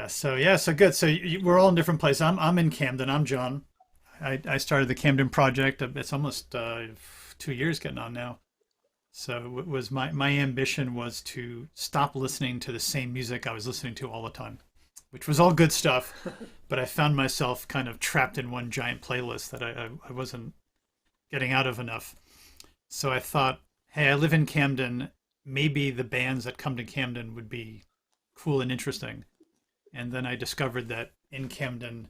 So good. So we're all in different places. I'm in Camden. I'm John. I started the Camden project. It's almost 2 years getting on now. So it was my ambition was to stop listening to the same music I was listening to all the time, which was all good stuff. But I found myself kind of trapped in one giant playlist that I wasn't getting out of enough. So I thought, hey, I live in Camden. Maybe the bands that come to Camden would be cool and interesting. And then I discovered that in Camden,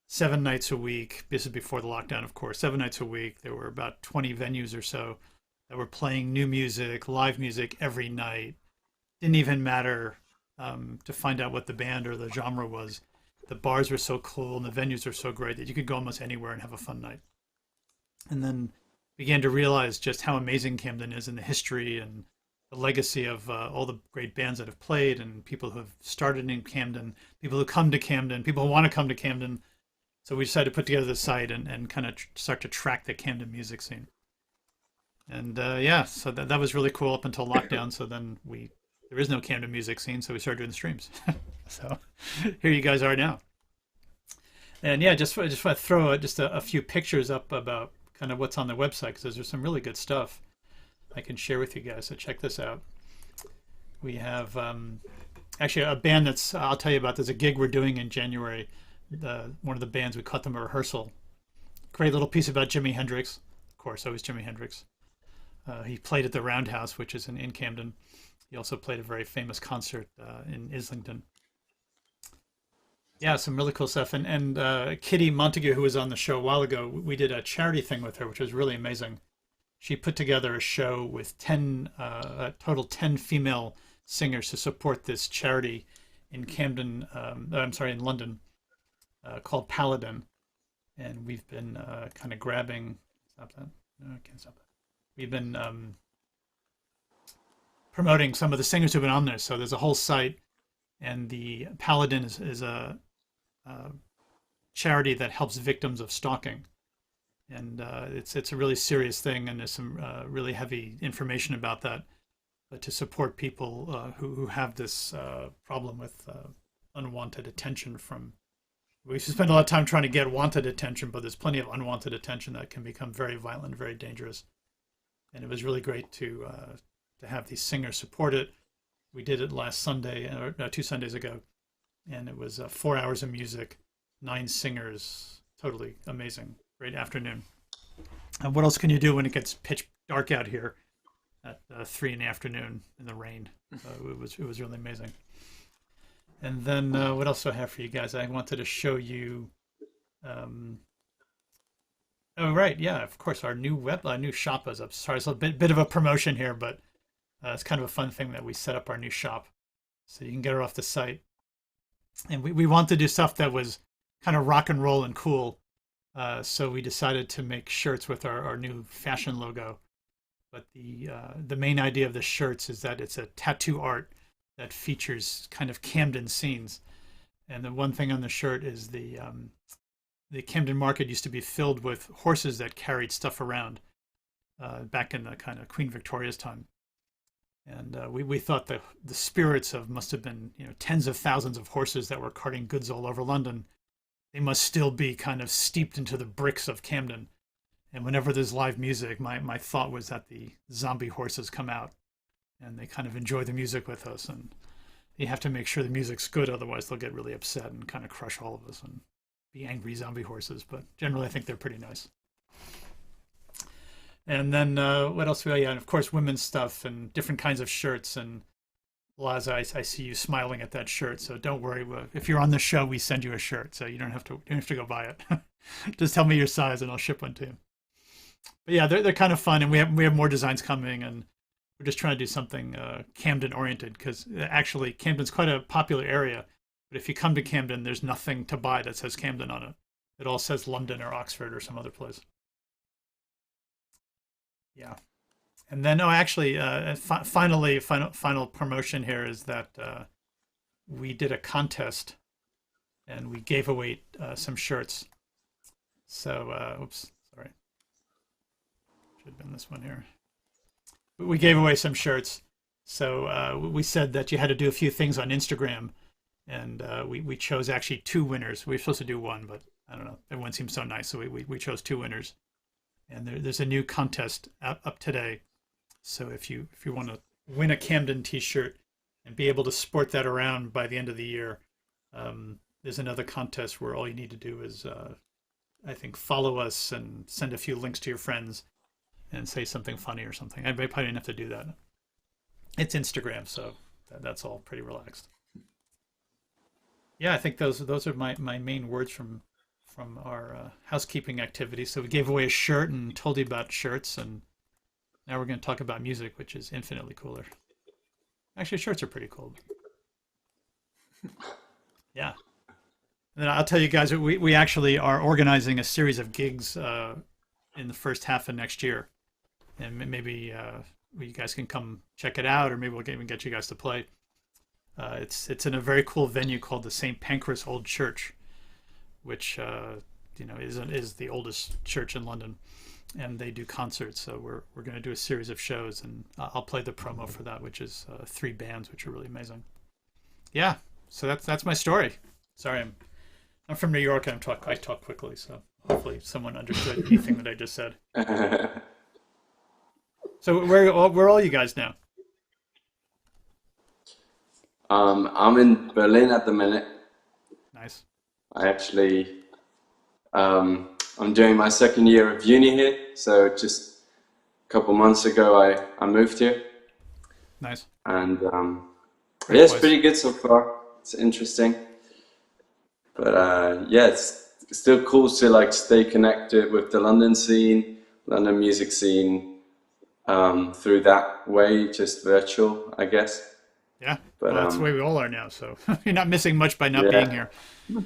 7 nights a week, this is before the lockdown, of course, 7 nights a week, there were about 20 venues or so that were playing new music, live music every night. Didn't even matter to find out what the band or the genre was. The bars were so cool and the venues were so great that you could go almost anywhere and have a fun night. And then began to realize just how amazing Camden is and the history and the legacy of all the great bands that have played and people who have started in Camden, people who come to Camden, people who want to come to Camden. So we decided to put together the site and kind of start to track the Camden music scene. And so that was really cool up until lockdown. So then there is no Camden music scene, so we started doing the streams. So here you guys are now. And yeah, I just want to throw just a few pictures up about kind of what's on the website because there's some really good stuff I can share with you guys. So check this out. We have actually a band that's I'll tell you about. There's a gig we're doing in January. One of the bands we caught them a rehearsal. Great little piece about Jimi Hendrix. Of course, always Jimi Hendrix. He played at the Roundhouse, which is in Camden. He also played a very famous concert in Islington. Yeah, some really cool stuff. And Kitty Montague, who was on the show a while ago, we did a charity thing with her, which was really amazing. She put together a show with a total 10 female singers to support this charity in Camden, in London, called Paladin. And we've been kind of grabbing, stop that, no, I can't stop that. We've been promoting some of the singers who've been on there. So there's a whole site, and the Paladin is a charity that helps victims of stalking. And it's a really serious thing, and there's some really heavy information about that. But to support people who have this problem with unwanted attention from, we spend a lot of time trying to get wanted attention, but there's plenty of unwanted attention that can become very violent, very dangerous. And it was really great to have these singers support it. We did it last Sunday, or 2 Sundays ago, and it was 4 hours of music, 9 singers, totally amazing. Great afternoon. And what else can you do when it gets pitch dark out here at 3 in the afternoon in the rain? It was really amazing. And then what else do I have for you guys? I wanted to show you. Oh right, yeah, of course. Our new shop is up. Sorry, it's a bit of a promotion here, but it's kind of a fun thing that we set up our new shop, so you can get it off the site. And we wanted to do stuff that was kind of rock and roll and cool. So we decided to make shirts with our new fashion logo. But the main idea of the shirts is that it's a tattoo art that features kind of Camden scenes. And the one thing on the shirt is the Camden market used to be filled with horses that carried stuff around back in the kind of Queen Victoria's time. And we thought that the spirits of must have been tens of thousands of horses that were carting goods all over London. They must still be kind of steeped into the bricks of Camden. And whenever there's live music, my thought was that the zombie horses come out and they kind of enjoy the music with us. And you have to make sure the music's good, otherwise they'll get really upset and kind of crush all of us and be angry zombie horses. But generally, I think they're pretty nice. And then what else? Yeah, and of course, women's stuff and different kinds of shirts. And Laza, I see you smiling at that shirt, so don't worry. If you're on the show, we send you a shirt, so you don't have to go buy it. Just tell me your size, and I'll ship one to you. But yeah, they're kind of fun, and we have more designs coming, and we're just trying to do something Camden oriented because actually Camden's quite a popular area. But if you come to Camden, there's nothing to buy that says Camden on it. It all says London or Oxford or some other place. Yeah. And then, final promotion here is that we did a contest and we gave away some shirts. So, oops, sorry. Should have been this one here. We gave away some shirts. So we said that you had to do a few things on Instagram and we chose actually two winners. We were supposed to do one, but I don't know. Everyone seems so nice, so we chose two winners. And there's a new contest up today. So if you want to win a Camden T-shirt and be able to sport that around by the end of the year, there's another contest where all you need to do is I think follow us and send a few links to your friends and say something funny or something. I probably didn't have to do that. It's Instagram, so that's all pretty relaxed. Yeah, I think those are my main words from our housekeeping activities. So we gave away a shirt and told you about shirts, and now we're going to talk about music, which is infinitely cooler. Actually, shirts are pretty cool. Yeah. And then I'll tell you guys that we actually are organizing a series of gigs in the first half of next year, and maybe you guys can come check it out, or maybe we'll even get you guys to play. It's in a very cool venue called the St. Pancras Old Church, which is the oldest church in London, and they do concerts. So we're going to do a series of shows, and I'll play the promo for that, which is 3 bands, which are really amazing. Yeah, so that's my story. Sorry, I'm from New York, and I talk quickly, so hopefully someone understood anything that I just said. So where are all you guys now? I'm in Berlin at the minute. Nice. I actually, I'm doing my second year of uni here, so just a couple months ago I moved here, Nice. and yeah, Great it's place. pretty good so far. It's interesting, but yeah, it's still cool to like stay connected with the London scene, London music scene, through that way, just virtual, I guess. Yeah. But Well, that's the way we all are now. So you're not missing much by not being yeah, here.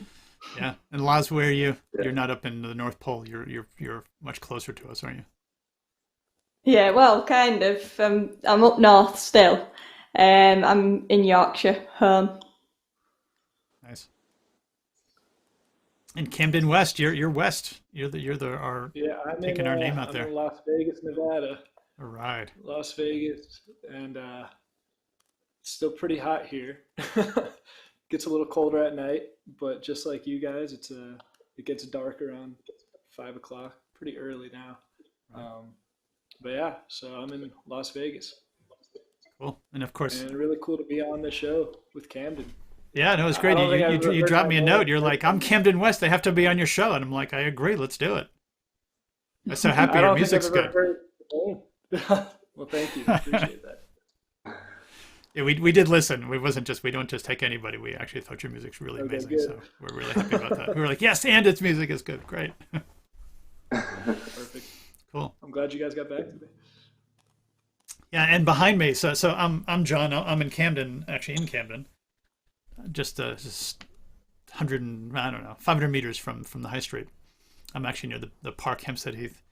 Yeah. And Laz, where are you? yeah. You're not up in the North Pole. You're much closer to us, aren't you? Yeah, well, kind of. I'm up north still. I'm in Yorkshire, home. Nice. In Camden West, you're west. You're the our Yeah, taking our name out I'm there. in Las Vegas, Nevada. All right. Las Vegas, and it's still pretty hot here. Gets a little colder at night, but just like you guys, it gets dark around 5 o'clock, pretty early now. Right. But yeah, so I'm in Las Vegas, Cool. And of course, and really cool to be on the show with Camden. yeah, no, it's I great. don't think You heard dropped my me a voice note. You're the like, first I'm time. Camden West. They have to be on your show, and I'm like, I agree. Let's do it. I'm so happy I your don't think I've music's ever good. heard. Well, thank you. I appreciate that. Yeah, we did listen. We wasn't just we don't just take anybody. We actually thought your music's really Okay, amazing. good. So we're really happy about that. We were like, yes, and its music is good. Great. Perfect. Cool. I'm glad you guys got back to me. Yeah, and behind me, so I'm John. I'm in Camden, actually in Camden, just 100 and I don't know 500 meters from the high street. I'm actually near the park, Hempstead Heath,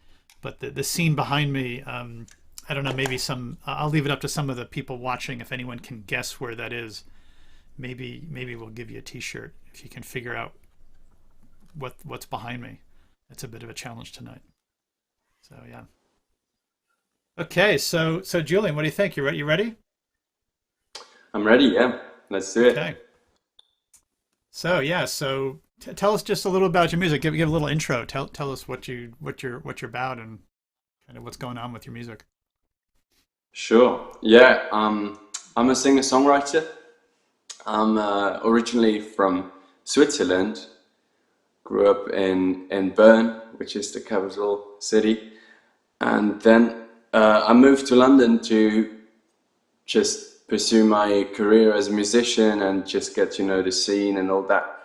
but the scene behind me, I don't know, maybe I'll leave it up to some of the people watching if anyone can guess where that is. Maybe we'll give you a T-shirt if you can figure out what's behind me. It's a bit of a challenge tonight. So yeah. Okay, so Julian, what do you think? You ready? I'm ready. Yeah, let's do it. Okay. So yeah, so tell us just a little about your music. Give a little intro. Tell us what you're about and kind of what's going on with your music. Sure. Yeah, I'm a singer-songwriter. I'm originally from Switzerland. Grew up in Bern, which is the capital city, and then I moved to London to just pursue my career as a musician and just get to know the scene and all that.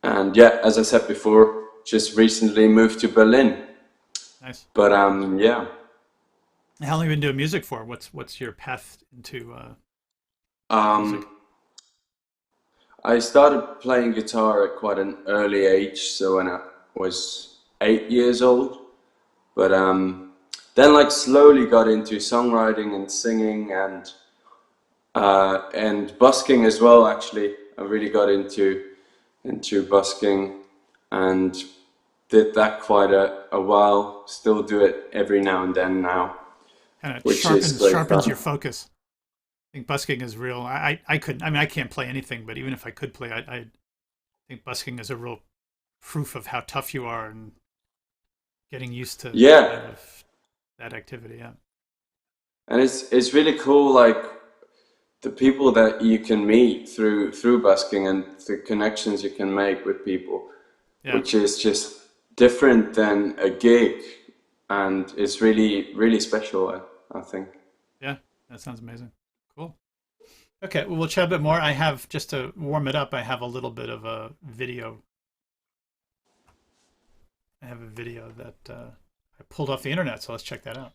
And yeah, as I said before, just recently moved to Berlin. Nice. But yeah, How long have you been doing music for? What's your path into music? um, I started playing guitar at quite an early age, so when I was 8 years old. But then like slowly got into songwriting and singing and busking as well. Actually, I really got into busking and did that quite a while. Still do it every now and then now, Kind of which is great sharpens fun. your focus. think busking is real. I couldn't. I mean, I can't play anything, but even if I could play, I think busking is a real proof of how tough you are and getting used to Yeah, kind of that activity. Yeah. and it's really cool, like the people that you can meet through busking and the connections you can make with people, Yeah. which is just different than a gig, and it's really really special. I think. Yeah. That sounds amazing. Cool. Okay. Well, we'll chat a bit more. I have just to warm it up. I have a little bit of a video. I have a video that I pulled off the internet, so let's check that out.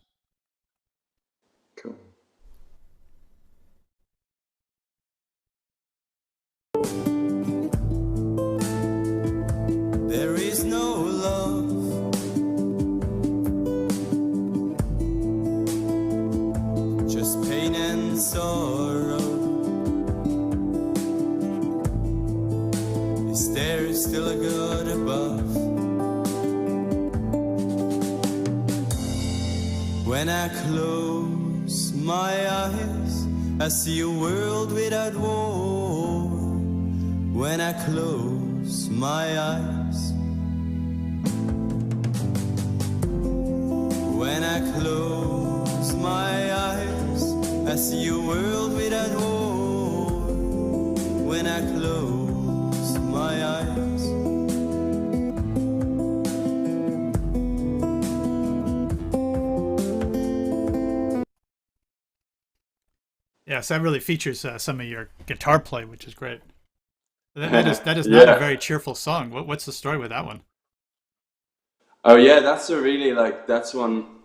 Cool. There is no love, just pain and sorrow. Is there still a God above? When I close my eyes, I see a world without war. When I close my eyes, when I close my eyes, I see a world without war. When I close my eyes. Yeah, so that really features some of your guitar play, which is great. That is not a Yeah. very cheerful song. What's the story with that one? Oh yeah, that's a really like that's one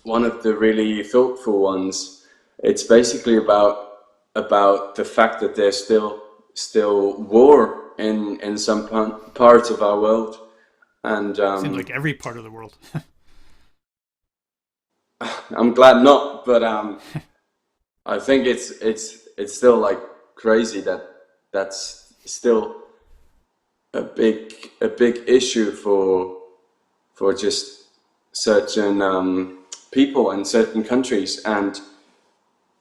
of the really thoughtful ones. It's basically about the fact that there's still war in some parts of our world, and Seems like every part of the world. I'm glad not, but I think it's still like crazy that that's still a big issue for just certain people in certain countries. And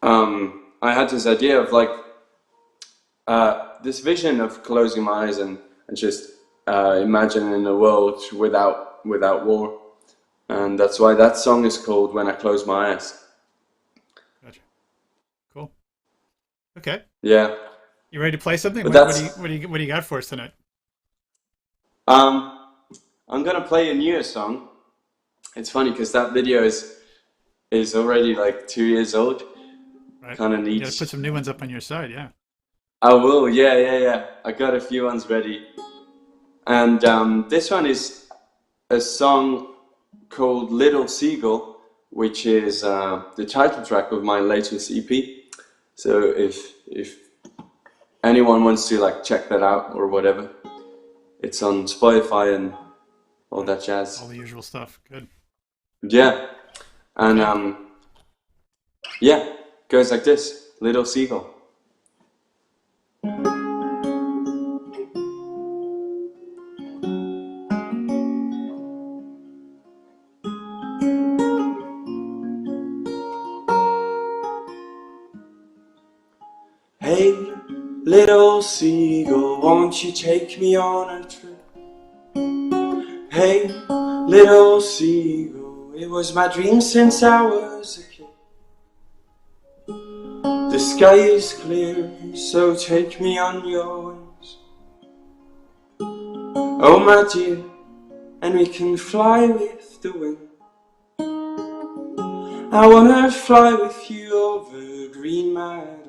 I had this idea of like this vision of closing my eyes and just imagining a world without war, and that's why that song is called "When I Close My Eyes." Gotcha. Cool. Okay. Yeah, You ready to play something? but What do you got for us tonight? um, I'm gonna play a newer song. It's funny because that video is already like 2 years old. Right. Kind of You got to put needs. some new ones up on your side. Yeah. I will. Yeah. I got a few ones ready, and this one is a song called "Little Seagull," which is the title track of my latest EP. So if anyone wants to like check that out or whatever, it's on Spotify and all that jazz. All the usual stuff. Good. Yeah, and Okay. yeah, goes like this: Little Seagull. Hey, little seagull, won't you take me on a trip? Hey, little seagull, it was my dream since I was a kid. The sky is clear, so take me on your wings. Oh my dear, and we can fly with the wind. I wanna fly with you over green meadows.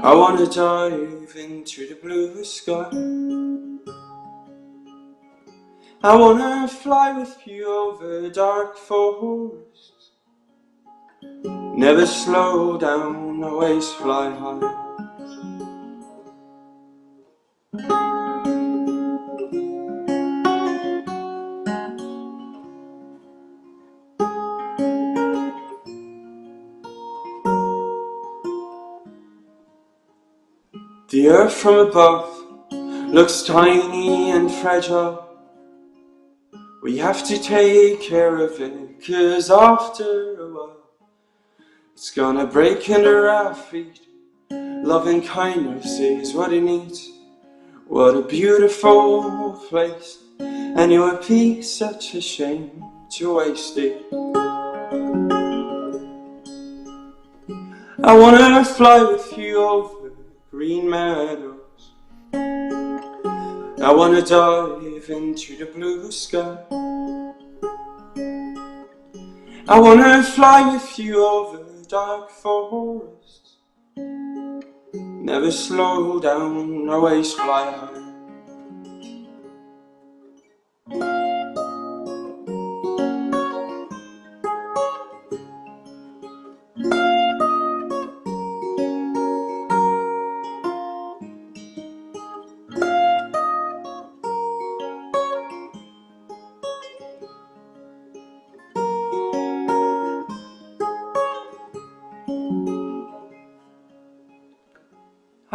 I wanna dive into the blue sky. I wanna fly with you over dark forests. Never slow down, always fly high. The earth from above looks tiny and fragile. We have to take care of it, 'cause after a while It's gonna break under our feet. Love and kindness is what it needs. What a beautiful place. And it would be such a shame to waste it. I wanna fly with you over green meadows. I wanna dive into the blue sky. I wanna fly with you over dark forests. Never slow down, always fly high.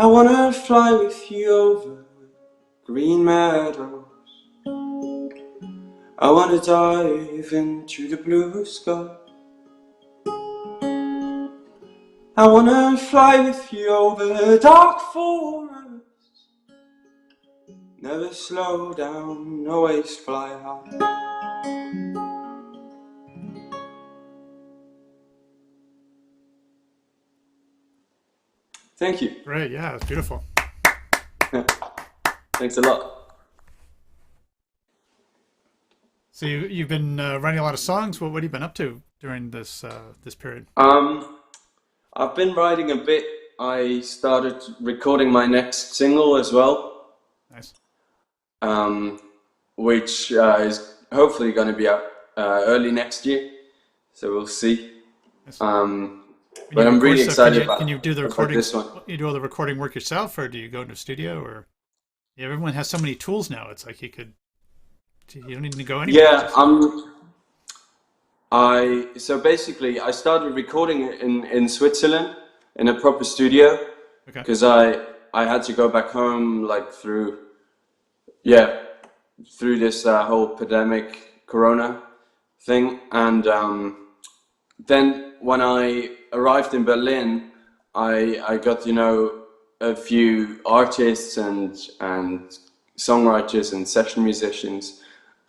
I wanna fly with you over green meadows. I wanna dive into the blue sky. I wanna fly with you over dark forests. Never slow down, always fly high. Thank you. Great. Yeah, it's beautiful. Thanks a lot. So you've been writing a lot of songs. What have you been up to during this this period? I've been writing a bit. I started recording my next single as well, Nice. which is hopefully going to be out early next year. So we'll see. Nice. But I'm really excited about. Can you do the about recording? this one. You do all the recording work yourself, or do you go into a studio? Or yeah, everyone has so many tools now. It's like you don't need to go anywhere. Yeah, so basically I started recording it in Switzerland in a proper studio Okay. because I had to go back home like through this whole pandemic corona thing, and then when I arrived in Berlin I got to know a few artists and songwriters and session musicians,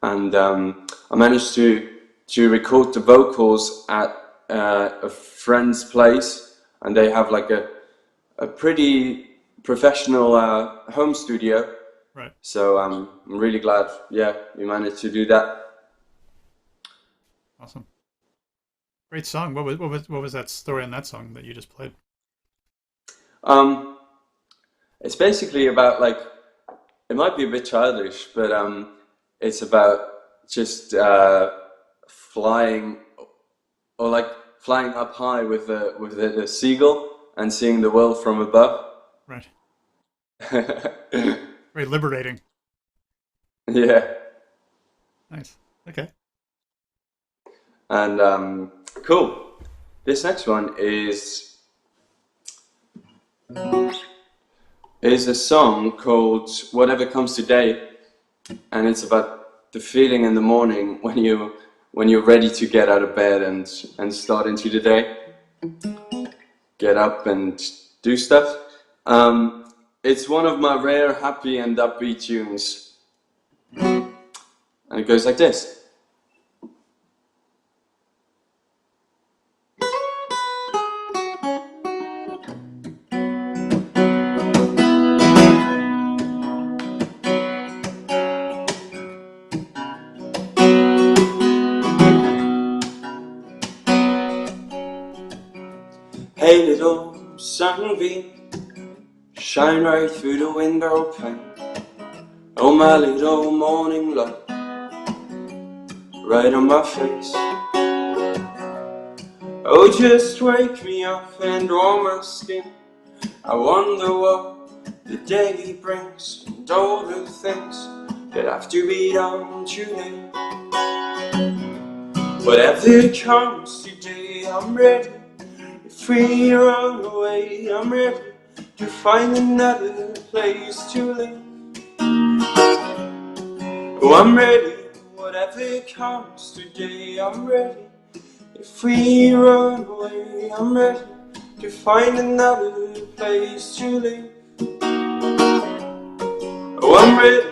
and I managed to record the vocals at a friend's place, and they have like a pretty professional home studio. Right. So I'm really glad, we managed to do that. Awesome. Great song. What was that story on that song that you just played? It's basically about like, it might be a bit childish, but it's about just flying, or like flying up high with a seagull and seeing the world from above. Right. Very liberating. Yeah. Nice. Okay. And cool. This next one is a song called Whatever Comes Today, and it's about the feeling in the morning when you're ready to get out of bed and start into the day, get up and do stuff. It's one of my rare happy and upbeat tunes, and it goes like this. Hey little sunbeam, shine right through the window pane. Oh my little morning light, right on my face. Oh, just wake me up and warm my skin. I wonder what the day brings, and all the things that have to be done today. Whatever comes today, I'm ready. If we run away, I'm ready to find another place to live. Oh, I'm ready. Whatever comes today, I'm ready. If we run away, I'm ready to find another place to live. Oh, I'm ready.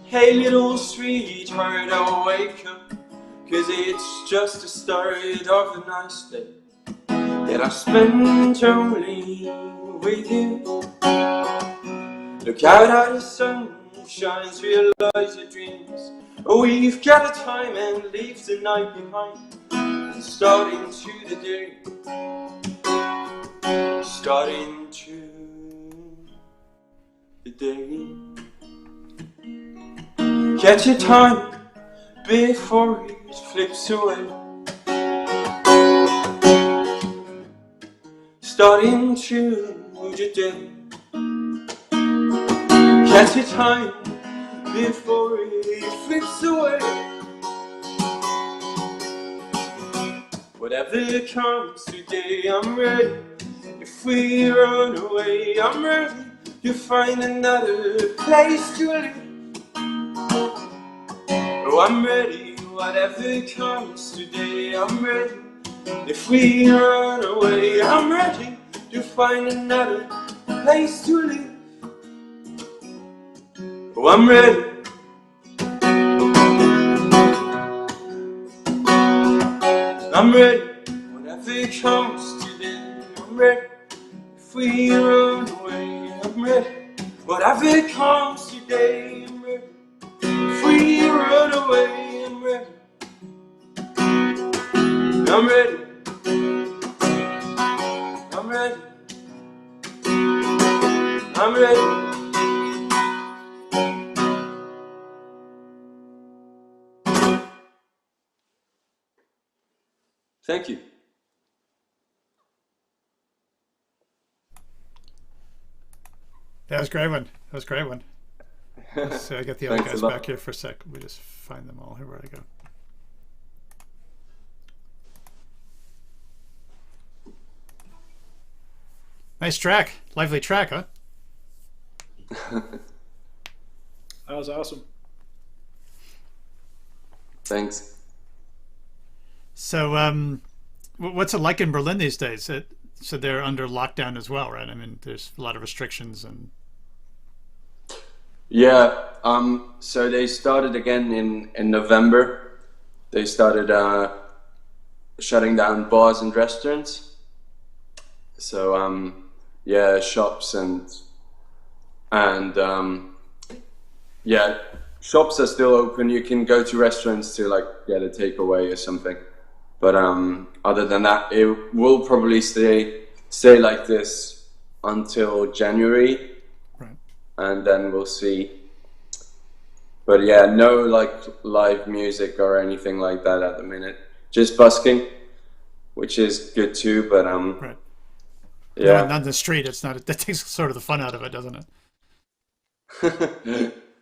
Hey little sweetheart, I'll wake up, 'cause it's just the start of a nice day that I spent only with you. Look out how the sun shines, realize your dreams. Oh, we've got the time and leave the night behind, and start into the day, start into the day. Catch your time before it flips away. Start into the day. Catch your time before it flips away. Whatever comes today, I'm ready. If we run away, I'm ready to find another place to live. Oh, I'm ready, whatever comes today, I'm ready. If we run away, I'm ready to find another place to live. Oh, I'm ready. I'm ready, whatever comes today, I'm ready. If we run away, I'm ready. Whatever comes today, I'm ready. If we run away, I'm ready. I'm ready. I'm ready. I'm ready. Thank you. That was a great one. That was a great one. So I got the other Thanks guys a lot. back here for a sec. We just find them all. Here, where'd I go? Nice track. Lively track, huh? That was awesome. Thanks. So, what's it like in Berlin these days? So they're under lockdown as well, right? I mean, there's a lot of restrictions and. Yeah, so they started again in November. They started shutting down bars and restaurants. So yeah, shops and yeah, shops are still open. You can go to restaurants to like get a takeaway or something. But other than that, it will probably stay like this until January. Right. And then we'll see. But yeah, no like live music or anything like that at the minute. Just busking, which is good too. But Right. yeah. No, not in the street. It's not. That takes sort of the fun out of it, doesn't it?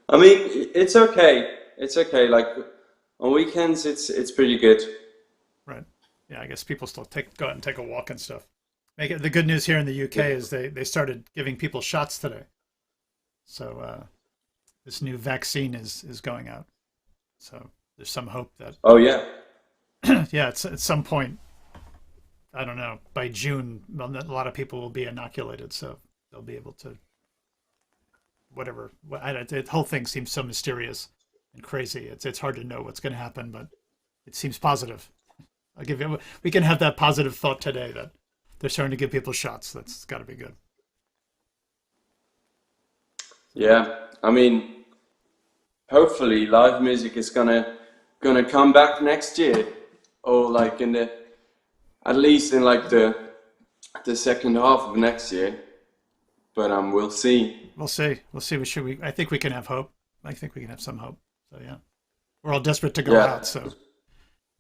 I mean, it's okay. It's okay. Like on weekends, it's pretty good. Right. Yeah, I guess people still go out and take a walk and stuff. The good news here in the UK is they started giving people shots today. So this new vaccine is going out. So there's some hope that Oh yeah. yeah, it's at some point, I don't know, by June, a lot of people will be inoculated, so they'll be able to whatever. The whole thing seems so mysterious and crazy. It's hard to know what's going to happen, but it seems positive. We can have that positive thought today that they're starting to give people shots. That's got to be good. Yeah. I mean, hopefully live music is gonna come back next year, or like at least in like the second half of next year. But we'll see. We'll see. I think we can have hope. I think we can have some hope. So yeah, we're all desperate to go out. So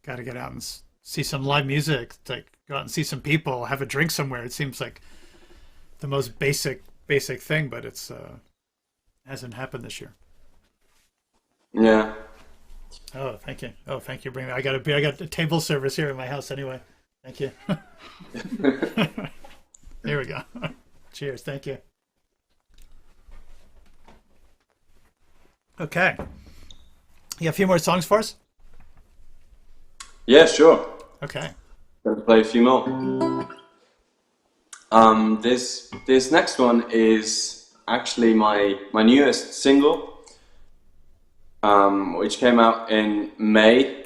got to get out and see some live music. Like go out and see some people, have a drink somewhere. It seems like the most basic thing, but it's hasn't happened this year. Yeah. Oh, thank you. Oh, thank you. I got a table service here in my house anyway. Thank you. Here we go. Cheers. Thank you. Okay. You have a few more songs for us? Yeah, sure. Okay. Gonna play a few more. This next one is actually my newest single, which came out in May,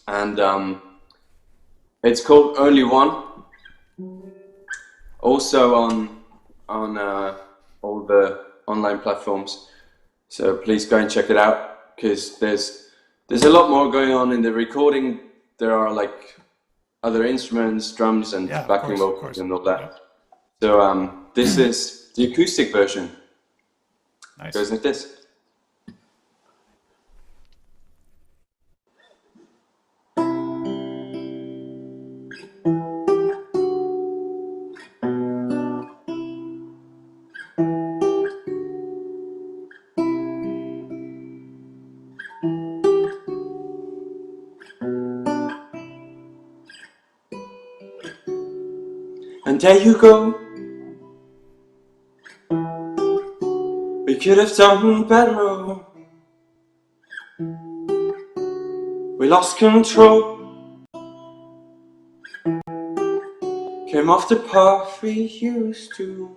and it's called Only One. Also on all the online platforms. So please go and check it out, because there's a lot more going on in the recording. There are like other instruments, drums, and Yeah, backing of vocals course. and all that. Yep. So this is the acoustic version. Nice. Goes like this. And there you go. We could have done better. We lost control. Came off the path we used to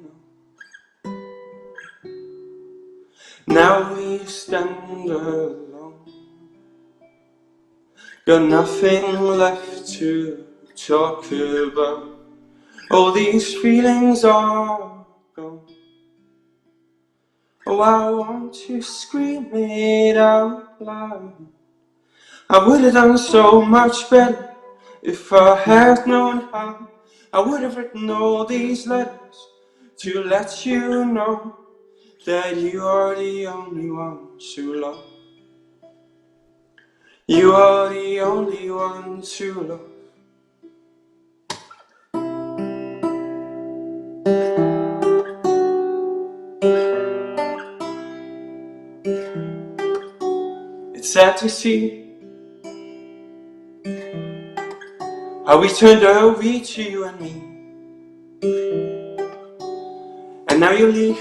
know. Now we stand alone. Got nothing left to talk about. All these feelings are gone. Oh, I want to scream it out loud. I would have done so much better if I had known how. I would have written all these letters to let you know that you are the only one to love. You are the only one to love. It's sad to see how we turned over to you and me. And now you leave.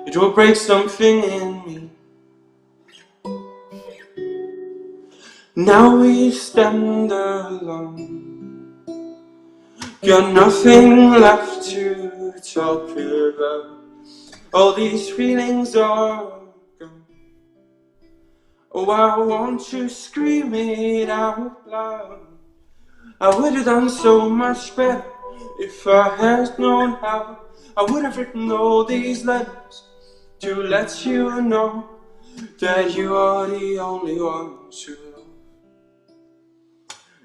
It will break something in me. Now we stand alone. Got nothing left to talk about. All these feelings are gone. Oh, I want to scream it out loud. I would have done so much better if I had known how. I would have written all these letters to let you know that you are the only one to love.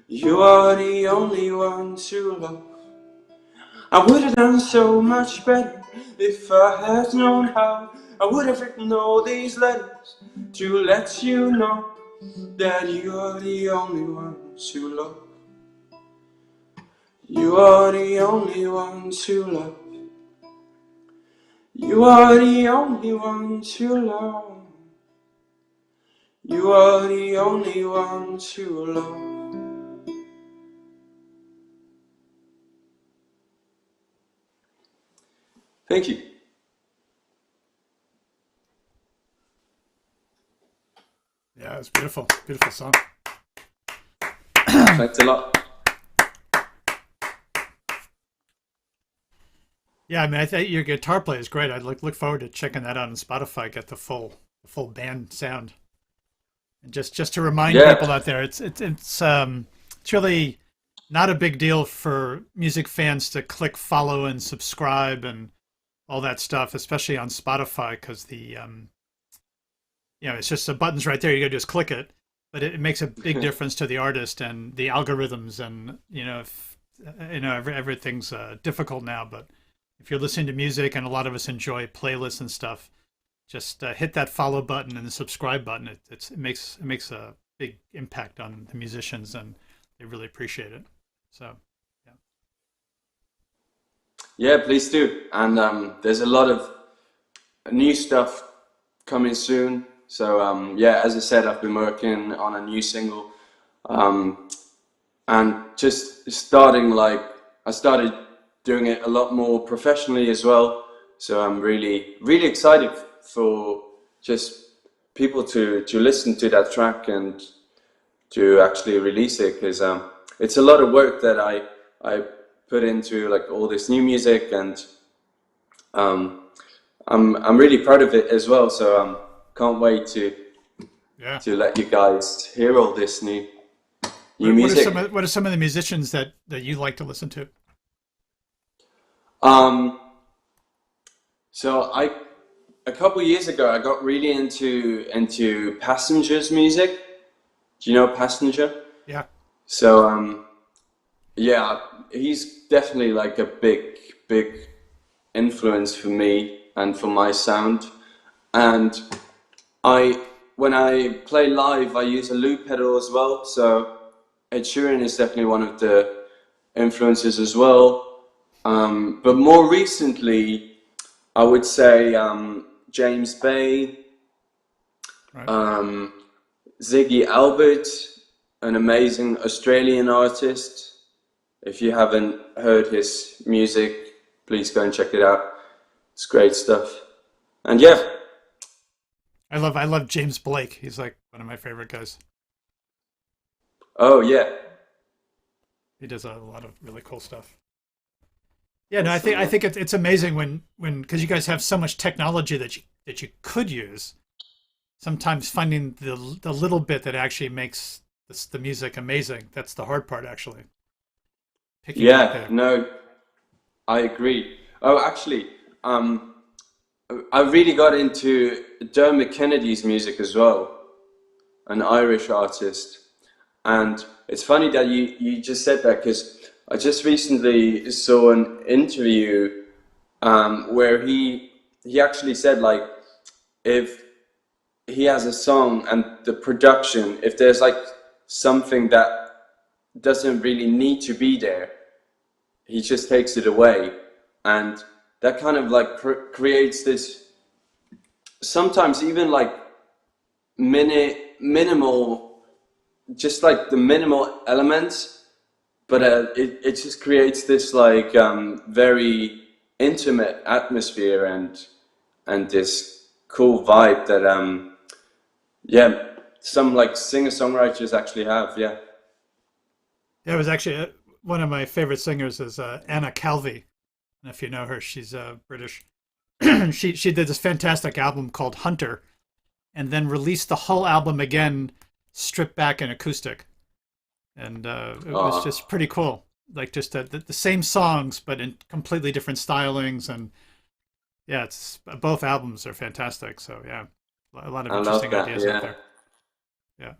You are the only one to love. I would have done so much better if I had known how. I would have written all these letters to let you know that you are the only one to love. You are the only one to love. You are the only one to love. You are the only one to love. Thank you. Yeah, it's beautiful. Beautiful song. Thanks a lot. Yeah, I mean, I think your guitar play is great. I'd look forward to checking that out on Spotify. Get the full band sound. And just to remind people out there, it's really not a big deal for music fans to click follow and subscribe and all that stuff, especially on Spotify, because it's just the buttons right there. You gotta just click it, but it makes a big difference to the artist and the algorithms, and everything's difficult now, but if you're listening to music, and a lot of us enjoy playlists and stuff, just hit that follow button and the subscribe button. It makes a big impact on the musicians, and they really appreciate it. So, yeah. Yeah, please do. And there's a lot of new stuff coming soon. So as I said, I've been working on a new single, and just starting I started doing it a lot more professionally as well. So I'm really excited for just people to listen to that track and to actually release it, because it's a lot of work that I put into like all this new music, and I'm really proud of it as well. So can't wait Yeah. to let you guys hear all this new What music. what are some of the musicians that you like to listen to? Um, so a couple years ago I got really into Passenger's music. Do you know Passenger? Yeah. So yeah, he's definitely like a big influence for me and for my sound. And when I play live, I use a loop pedal as well. So Ed Sheeran is definitely one of the influences as well. But more recently, I would say James Bay, Right. Ziggy Albert, an amazing Australian artist. If you haven't heard his music, please go and check it out. It's great stuff. And yeah, I love James Blake. He's like one of my favorite guys. oh yeah, He does a lot of really cool stuff. Yeah, no, I think it's amazing when because you guys have so much technology that you could use. Sometimes finding the little bit that actually makes the music amazing. That's the hard part, actually. Picking out yeah, no, I agree. Oh, actually, I really got into Dermot Kennedy's music as well, an Irish artist. And it's funny that you just said that, because I just recently saw an interview where he actually said, like, if he has a song and the production, if there's like something that doesn't really need to be there, he just takes it away. And that kind of like creates this, sometimes even like minimal, just like the minimal elements, but it just creates this like very intimate atmosphere and this cool vibe that yeah, some like singer-songwriters actually have. Yeah. Yeah, it was actually one of my favorite singers is Anna Calvi. And if you know her, she's British. She did this fantastic album called Hunter, and then released the whole album again, stripped back in acoustic, and it was just pretty cool. Like just the same songs, but in completely different stylings, and yeah, it's both albums are fantastic. So yeah, a lot of I love interesting that. ideas out Yeah. there. Yeah.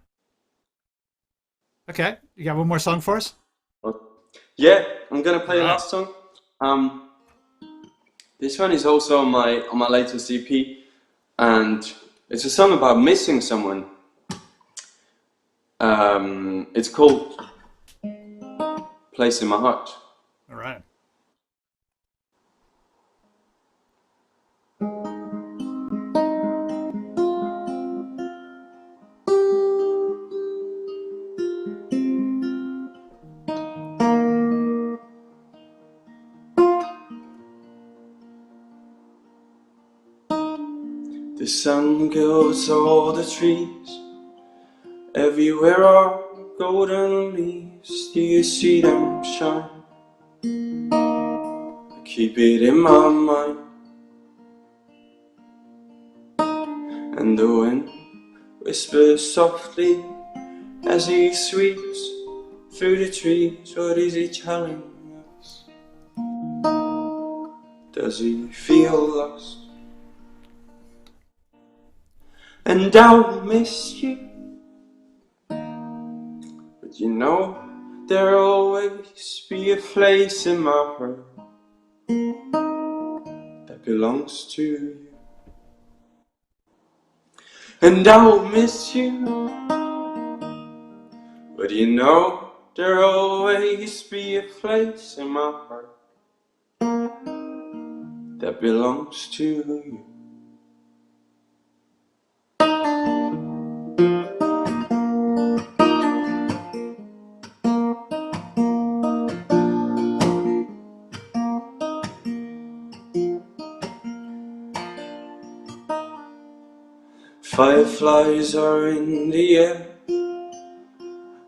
Okay, you got one more song for us? Well, yeah, I'm gonna play the Right. last song. This one is also on my latest EP, and it's a song about missing someone. It's called "Place in My Heart." All right. The sun gilds all the trees, everywhere are golden leaves. Do you see them shine? I keep it in my mind, and the wind whispers softly as he sweeps through the trees. What is he telling us? Does he feel lost? And I'll miss you, but you know there'll always be a place in my heart that belongs to you. And I'll miss you, but you know there'll always be a place in my heart that belongs to you. Butterflies are in the air,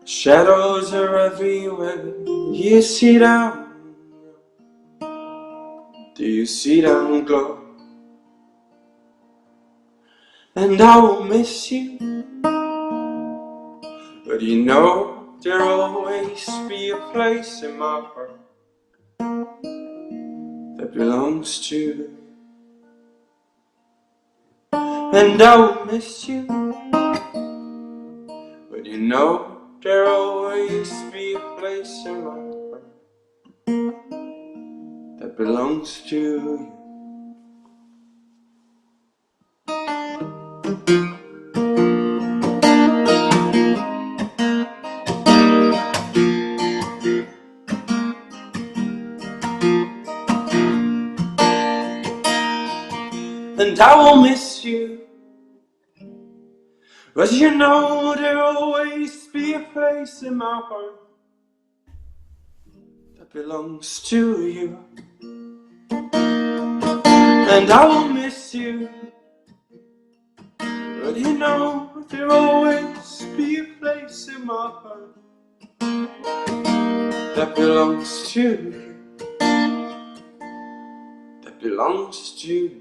shadows are everywhere. You see them, do you see them glow? And I will miss you, but you know there'll always be a place in my heart that belongs to you. And I will miss you, but you know there'll always be a place in my heart that belongs to you. And I will miss you, but you know there'll always be a place in my heart that belongs to you. And I will miss you, but you know there'll always be a place in my heart that belongs to you, that belongs to you.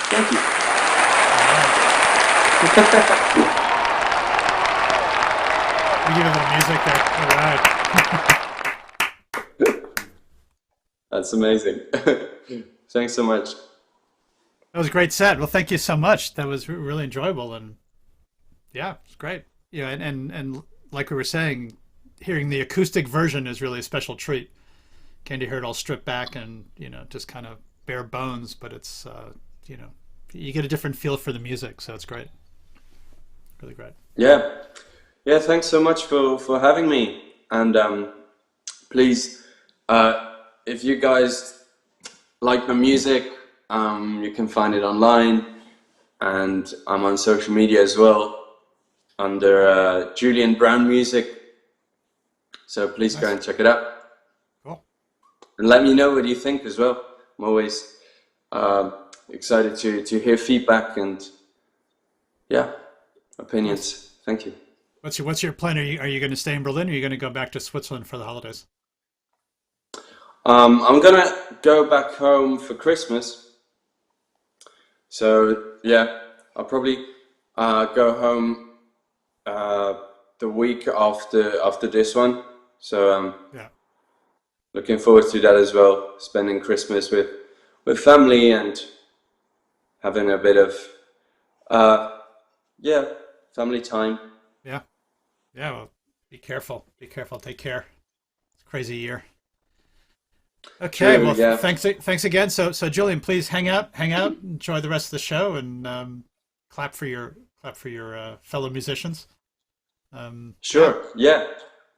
Thank you. We give it the music there. All right. That's amazing. Thanks so much. That was a great set. Well, thank you so much. That was really enjoyable, and yeah, it's great. Yeah, and like we were saying, hearing the acoustic version is really a special treat. Can't you hear it all stripped back and just kind of bare bones, but it's you get a different feel for the music, so it's great. Really great. Yeah. Thanks so much for having me. And please, if you guys like my music, you can find it online, and I'm on social media as well under Julian Brown Music. So please go and check it out. Cool. And let me know what you think as well. I'm always excited to hear feedback and opinions. Thank you. What's your plan? Are you going to stay in Berlin, or are you going to go back to Switzerland for the holidays? I'm gonna go back home for Christmas. So yeah, I'll probably go home the week after this one. So looking forward to that as well. Spending Christmas with family and having a bit of family time. Yeah, well, be careful. Take care. It's a crazy year. Okay, True, well, yeah. thanks again. So Julian, please hang out, enjoy the rest of the show, and clap for your fellow musicians. Sure. Yeah.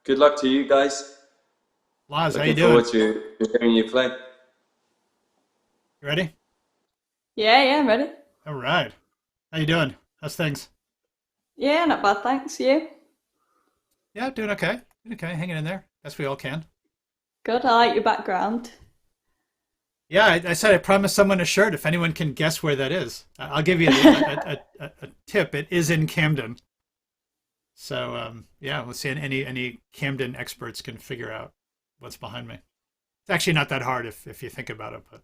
Good luck to you guys. Laz, how you Looking doing? forward to hearing you play. You ready? Yeah, I'm ready. All right. How you doing? How's things? Yeah, not bad, thanks. You? Yeah, doing okay. Hanging in there. Guess we all can. Good, I like your background. Yeah, I said I promised someone a shirt if anyone can guess where that is. I'll give you a tip. It is in Camden. So we'll see. Any Camden experts can figure out what's behind me. It's actually not that hard if you think about it, but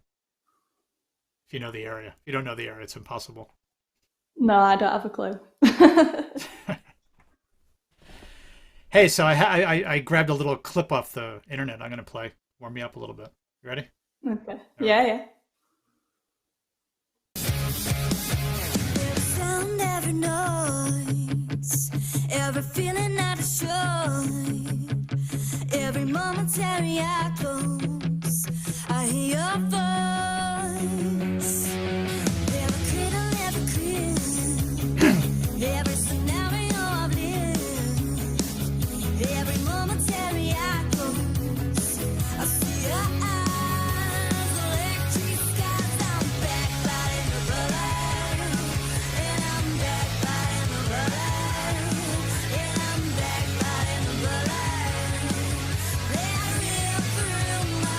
if you know the area. If you don't know the area, it's impossible. No, I don't have a clue. Hey, so I grabbed a little clip off the internet. I'm going to play. Warm me up a little bit. You ready? Okay. Yeah. Sound, every noise, every feeling I destroy, every momentary I close, I hear your voice. Every cradle, every crib, every scenario I've lived, every momentary I close, I see your eyes, electric skies. I'm back, lighting the blood, and I'm back, lighting the blood, and I'm back, lighting the blood. They rip through my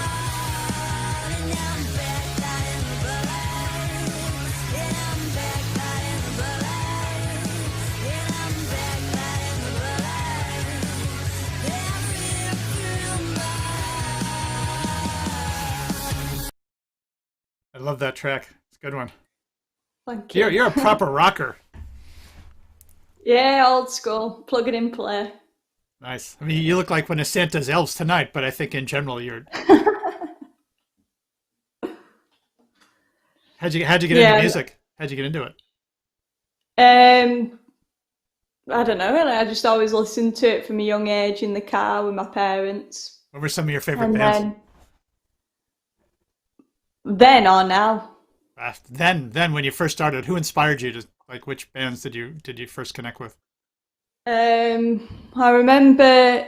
I love that track. It's a good one. Thank you. You're a proper rocker. Yeah, old school. Plug it in, play. Nice. I mean, you look like one of Santa's elves tonight, but I think in general you're. How'd you get into Yeah. music? How'd you get into it? I don't know, really. I just always listened to it from a young age in the car with my parents. What were some of your favorite And bands? then or now. Then when you first started, who inspired you to like? Which bands did you first connect with? I remember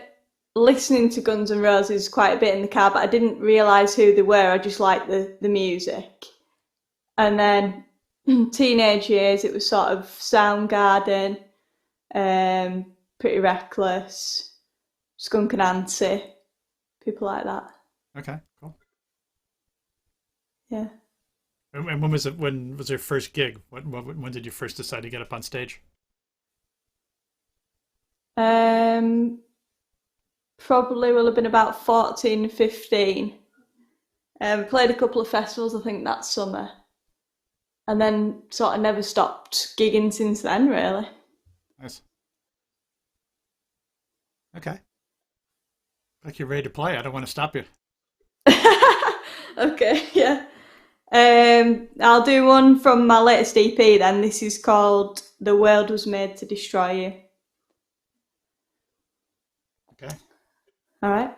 listening to Guns N' Roses quite a bit in the car, but I didn't realise who they were. I just liked the music. And then teenage years, it was sort of Soundgarden, Pretty Reckless, Skunk and Nancy, people like that. Okay, cool. Yeah. And when was it? When was your first gig? When did you first decide to get up on stage? Probably will have been about 14, 15. Played a couple of festivals, I think, that summer. And then sort of never stopped gigging since then, really. Nice. Okay. Like you're ready to play. I don't want to stop you. Okay, yeah. I'll do one from my latest EP then. This is called The World Was Made to Destroy You. Okay. All right.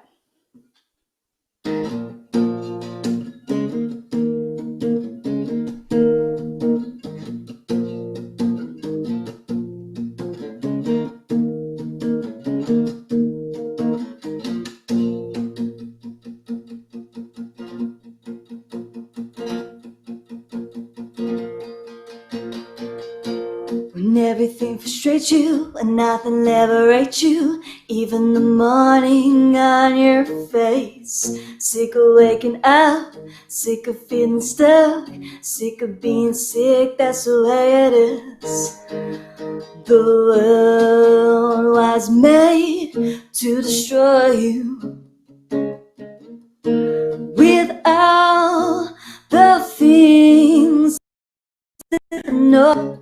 When everything frustrates you and nothing liberates you, even the morning on your face. Sick of waking up, sick of feeling stuck, sick of being sick, that's the way it is. The world was made to destroy you. With all the things that know.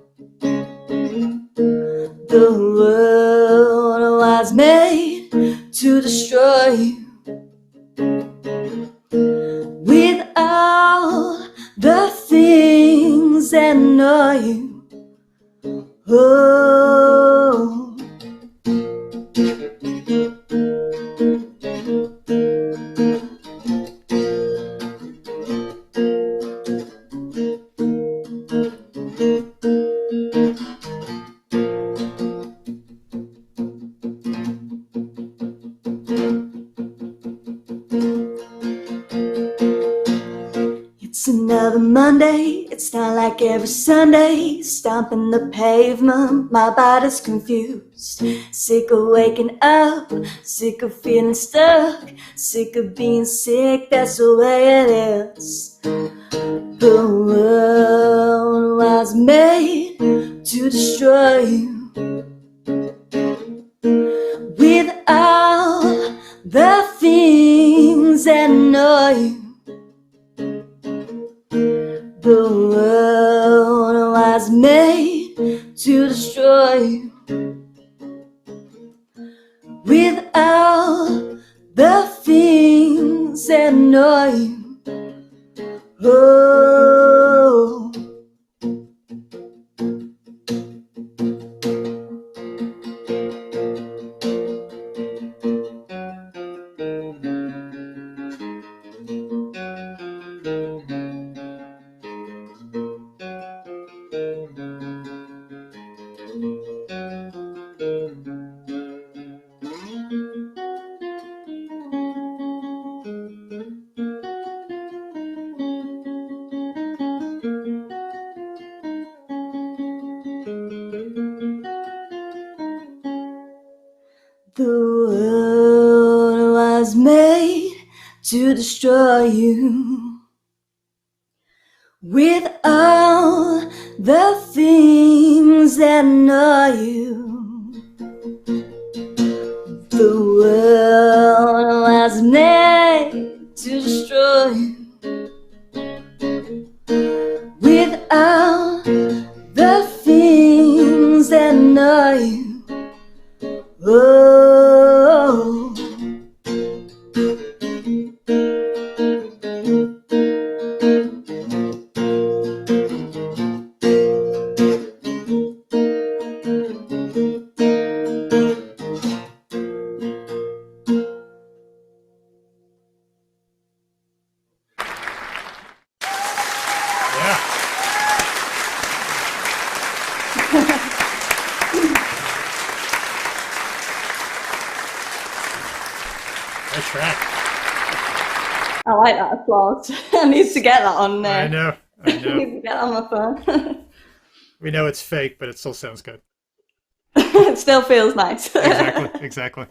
The world was made to destroy you. With all the things that know you. Oh. It's another Monday, it's not like every Sunday. Stomping the pavement, my body's confused. Sick of waking up, sick of feeling stuck, sick of being sick, that's the way it is. The world was made to destroy you. With all the things that know you. The world was made to destroy you. With all the things that know you. Oh. The world was made to destroy you. With all the things that know you. The world was made to destroy you. without the things that know you. Oh, Yeah. Great track. I like that applause. I need to get that on I there. know. I need to get that on my phone. We know it's fake, but it still sounds good. It still feels nice. Exactly.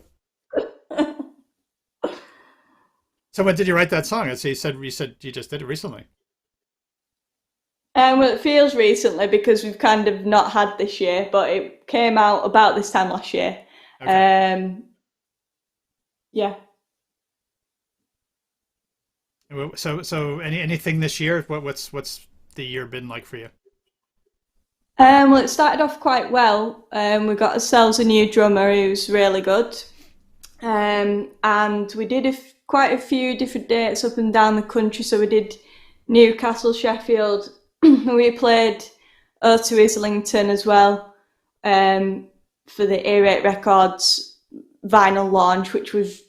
So when did you write that song? So you said you just did it recently. Well, it feels recently because we've kind of not had this year, but it came out about this time last year. Okay. Yeah. So anything this year? What's the year been like for you? Well, it started off quite well. We got ourselves a new drummer who's really good. And we did quite a few different dates up and down the country. So we did Newcastle, Sheffield. We played O2 Islington as well for the A8 Records vinyl launch, which was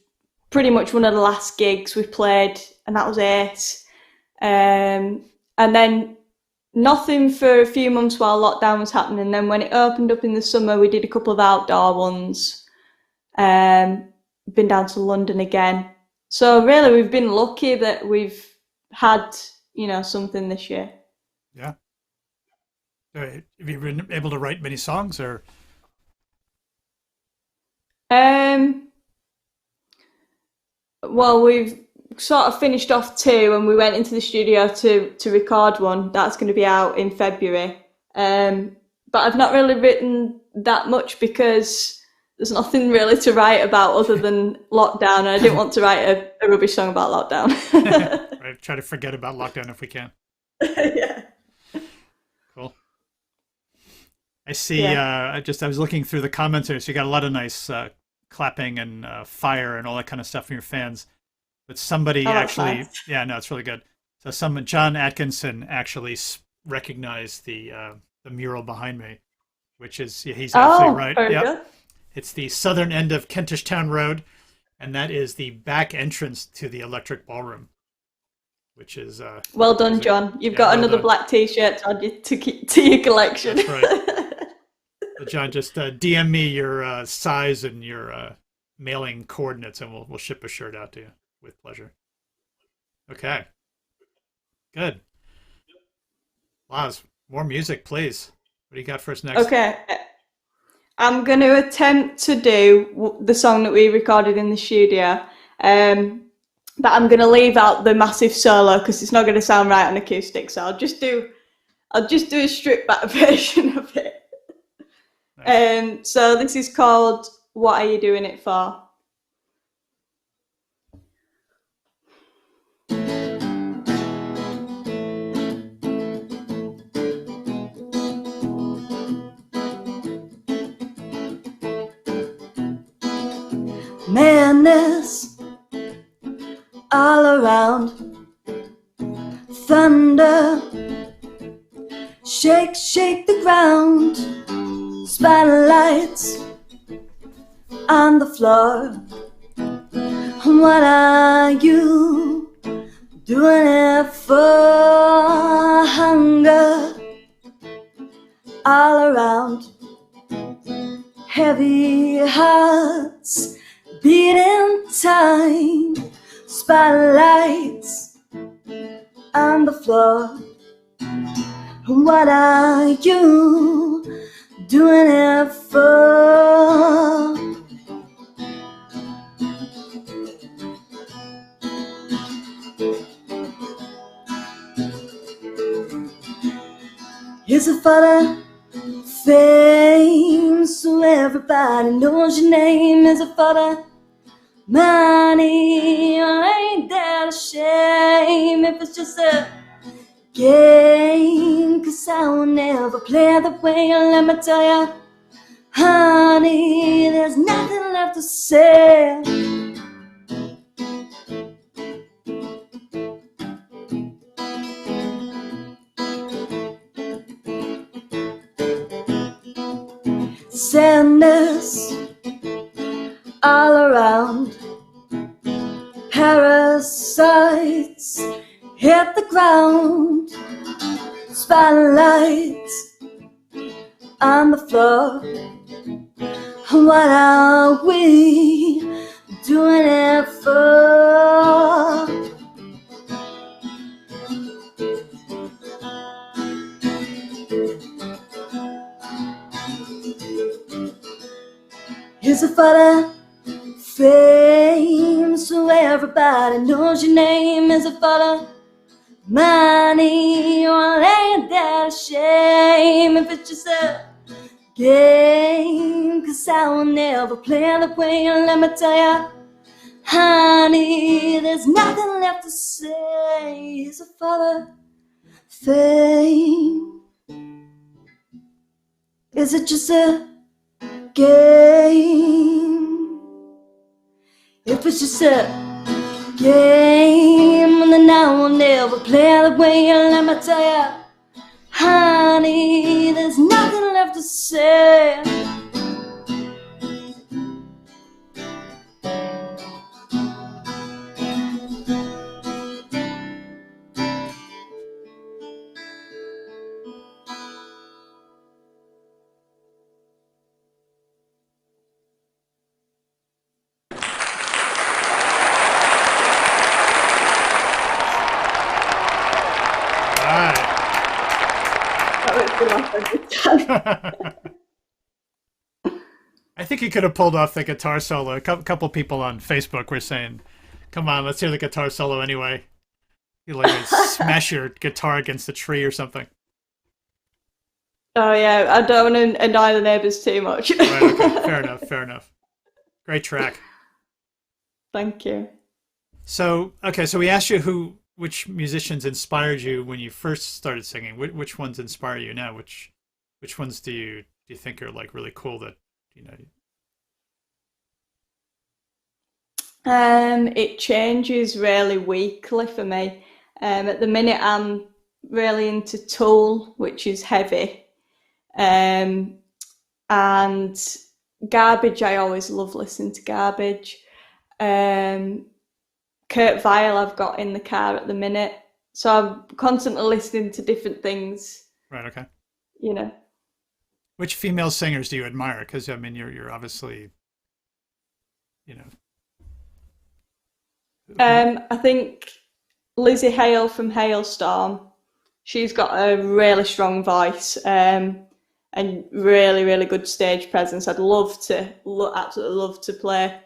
pretty much one of the last gigs we played, and that was it. And then nothing for a few months while lockdown was happening. And then when it opened up in the summer, we did a couple of outdoor ones. Been down to London again. So really, we've been lucky that we've had, something this year. Yeah. Have you been able to write many songs or? Well, we've sort of finished off 2 and we went into the studio to record one. That's going to be out in February. But I've not really written that much because there's nothing really to write about other than lockdown, and I didn't want to write a rubbish song about lockdown. Right, try to forget about lockdown if we can. Yeah. Cool. I see. Yeah. I was looking through the comments here, so you got a lot of nice clapping and fire and all that kind of stuff from your fans. But somebody Oh, that's actually, nice. yeah, no, it's really good. So John Atkinson actually recognized the mural behind me, which is he's absolutely right. Very Yep. good. It's the southern end of Kentish Town Road, and that is the back entrance to the Electric Ballroom, which is Well done, John. You've Yeah, got well another done. black T-shirt to add to your collection. That's right. So John, just DM me your size and your mailing coordinates, and we'll ship a shirt out to you with pleasure. Okay, good. Laz, more music, please. What do you got for us next? Okay. I'm going to attempt to do the song that we recorded in the studio, but I'm going to leave out the massive solo because it's not going to sound right on acoustic. So I'll just do a stripped back version of it. Nice. So this is called "What Are You Doing It For?" Madness all around, thunder, shake, shake the ground, spotlights on the floor. What are you doing it for? Hunger all around, heavy hearts beating time, spotlights on the floor. What are you doing it for? Is it for the fame so everybody knows your name? Is it for the money? Or ain't that a shame? If it's just a game, 'cause I will never play the way. Let me tell ya, honey, there's nothing left to say. Sadness all around, parasites hit the ground, spotlights on the floor. What are we doing it for? Is it for the fame, so everybody knows your name? Is it for the money, or ain't that a shame? If it's just a game, 'cause I will never play the way. Let me tell ya, honey, there's nothing left to say. Is it for the fame? Is it just a game? If it's just a game, then I will never play the way. Let me tell ya, honey, there's nothing left to say. I think you could have pulled off the guitar solo. A couple people on Facebook were saying, "Come on, let's hear the guitar solo anyway." You like smash your guitar against the tree or something. Oh yeah, I don't want to annoy the neighbours too much. Right, okay. Fair enough, fair enough. Great track. Thank you. So, okay, so we asked you which musicians inspired you when you first started singing. Which ones inspire you now? Which ones do you think are like really cool that, you know? It changes really weekly for me. At the minute, I'm really into Tool, which is heavy. And Garbage, I always love listening to Garbage. Kurt Vile I've got in the car at the minute. So I'm constantly listening to different things, Right, okay. you know. Which female singers do you admire? Because, I mean, you're obviously, you know. I think Lizzie Hale from Hailstorm, she's got a really strong voice and really, really good stage presence. I'd absolutely love to play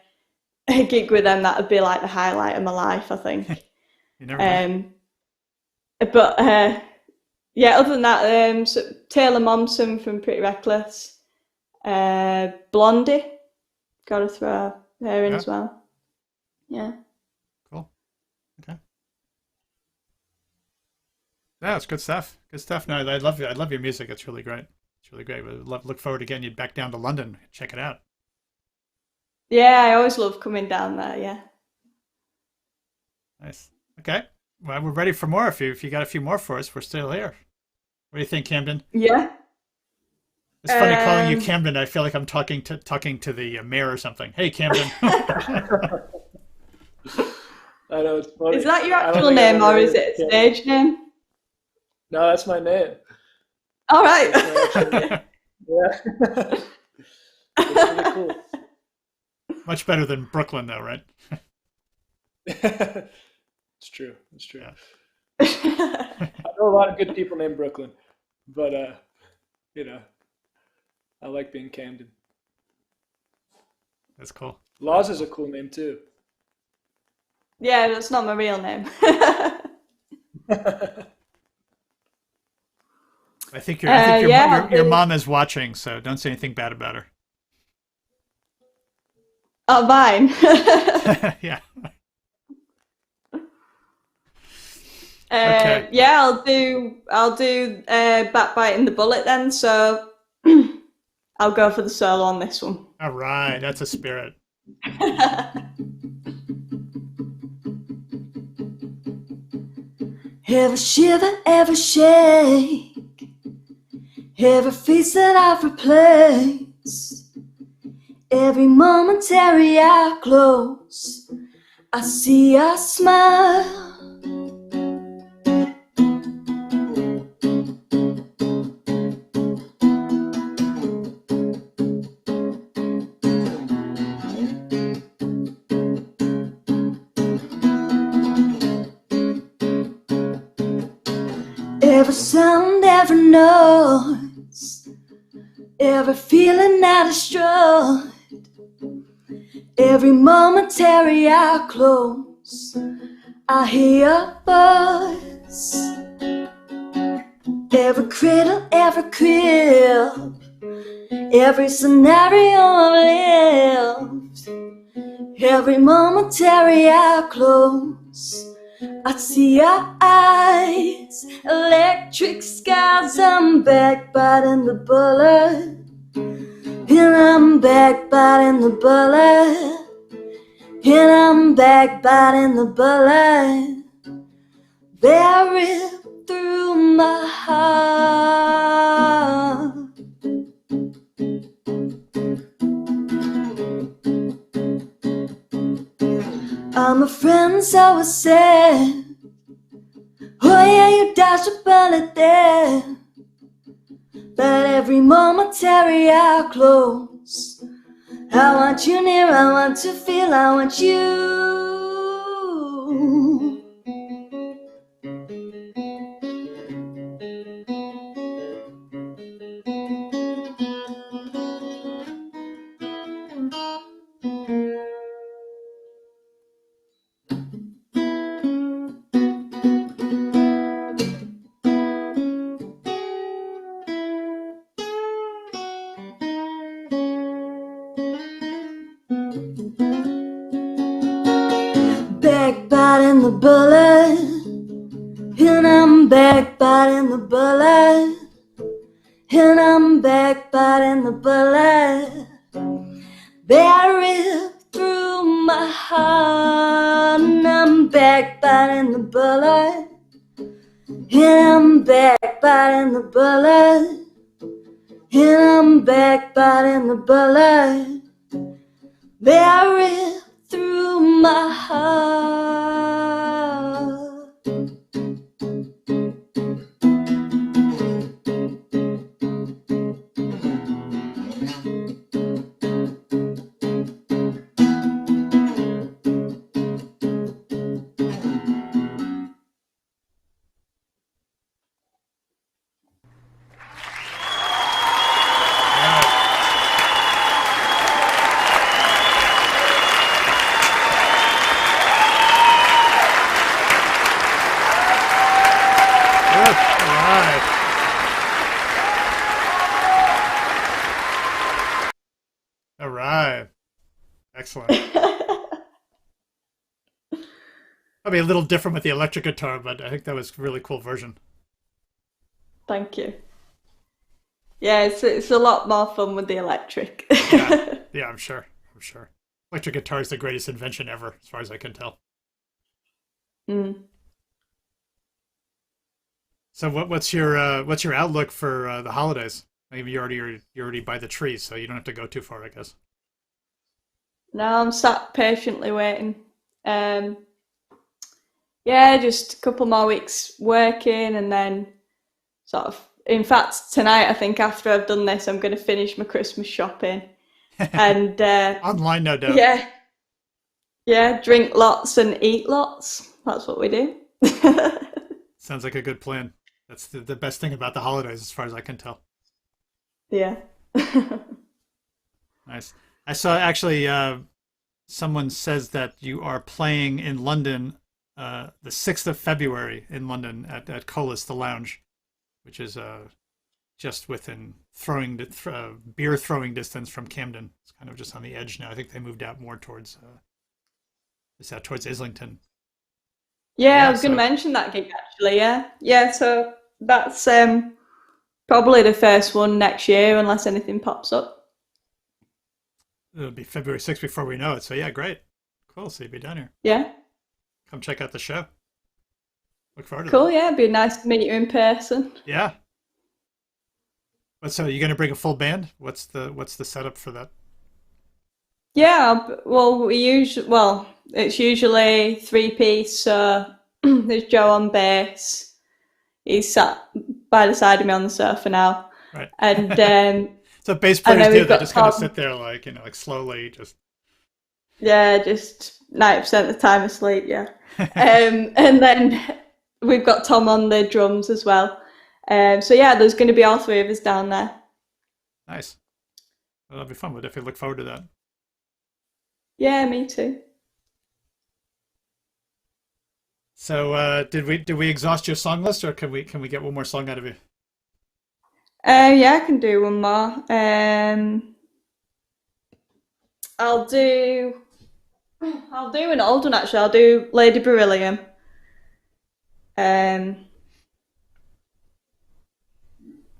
a gig with them. That would be like the highlight of my life, I think. You never know. But yeah, other than that, so Taylor Momsen from Pretty Reckless, Blondie, got to throw her in Yeah. as well. Yeah. Cool. Okay. Yeah, it's good stuff. Good stuff. No, I love your music. It's really great. It's really great. We look forward to getting you back down to London. Check it out. Yeah, I always love coming down there, yeah. Nice. Okay. Well, we're ready for more. If you got a few more for us, we're still here. What do you think, Camden? Yeah. It's funny calling you Um, Camden. I feel like I'm talking to the mayor or something. Hey, Camden. I know, it's funny. Is that your I don't actual think I've name ever or is heard it a it. stage name? No, that's my name. All right. That's my actual name. Yeah. It's pretty cool. Much better than Brooklyn, though, right? It's true. It's true. Yeah. I know a lot of good people named Brooklyn, but you know, I like being Camden. That's cool. Laws is a cool name too. Yeah, that's not my real name. I think your yeah, your mom is watching, so don't say anything bad about her. Oh, mine. Yeah. Okay. Yeah, I'll do backbiting the bullet then. So I'll go for the solo on this one. All right. That's a spirit. Ever shiver, ever shake, every face that I've replaced, every momentary I close, I see a smile. Every sound, every noise, every feeling I destroyed, every momentary I close, I hear a voice. Every cradle, every crib, every scenario I've lived, every momentary I close, I see your eyes, electric skies. I'm back biting the bullet, and I'm back biting the bullet, and I'm back biting the bullet. They rip through my heart. All my friends always said, oh yeah, you dodged a bullet there. But every momentary I close, I want you near, I want to feel, I want you. Back biting the bullet, and I'm back biting the bullet, and I'm back biting the bullet. They rip through my heart, and I'm back biting the bullet, and I'm back biting the bullet, and I'm back biting the bullet. They rip through my heart. All right. Excellent. Probably a little different with the electric guitar, but I think that was a really cool version. Thank you. Yeah, it's a lot more fun with the electric. Yeah, yeah, I'm sure. I'm sure. Electric guitar is the greatest invention ever, as far as I can tell. Mm. So, what's your outlook for the holidays? Maybe you're already by the tree, so you don't have to go too far, I guess. Now I'm sat patiently waiting. Yeah, just a couple more weeks working, and then sort of. In fact, tonight I think after I've done this, I'm going to finish my Christmas shopping, and Online, no doubt. yeah, yeah, drink lots and eat lots. That's what we do. Sounds like a good plan. That's the best thing about the holidays, as far as I can tell. Yeah. Nice. I saw actually someone says that you are playing in London the 6th of February in London at Colas, the lounge, which is just within beer throwing distance from Camden. It's kind of just on the edge now. I think they moved out more towards towards Islington. Yeah, Yeah, I was going so to mention that gig actually. Yeah, yeah. So that's probably the first one next year, unless anything pops up. It'll be February 6th before we know it. So yeah, great. Cool. So you'll be down here. Yeah, Come check out the show. Look forward to that. cool. Yeah, it'd be nice to meet you in person. Yeah. But so you gonna bring a full band? What's the setup for that? Yeah, well, it's usually three-piece. So there's Joe on bass. He's sat by the side of me on the sofa now, Right. and So bass and players then do. we've They got just kind of Tom. sit there like slowly, just. Yeah, just 90% of the time asleep. Yeah, and then we've got Tom on the drums as well. So yeah, there's going to be all three of us down there. Nice. Well, that'll be fun. We'll definitely look forward to that. Yeah, me too. So did we exhaust your song list, or can we get one more song out of you? Yeah, I can do one more. I'll do I'll do an old one actually. I'll do Lady Beryllium. Um,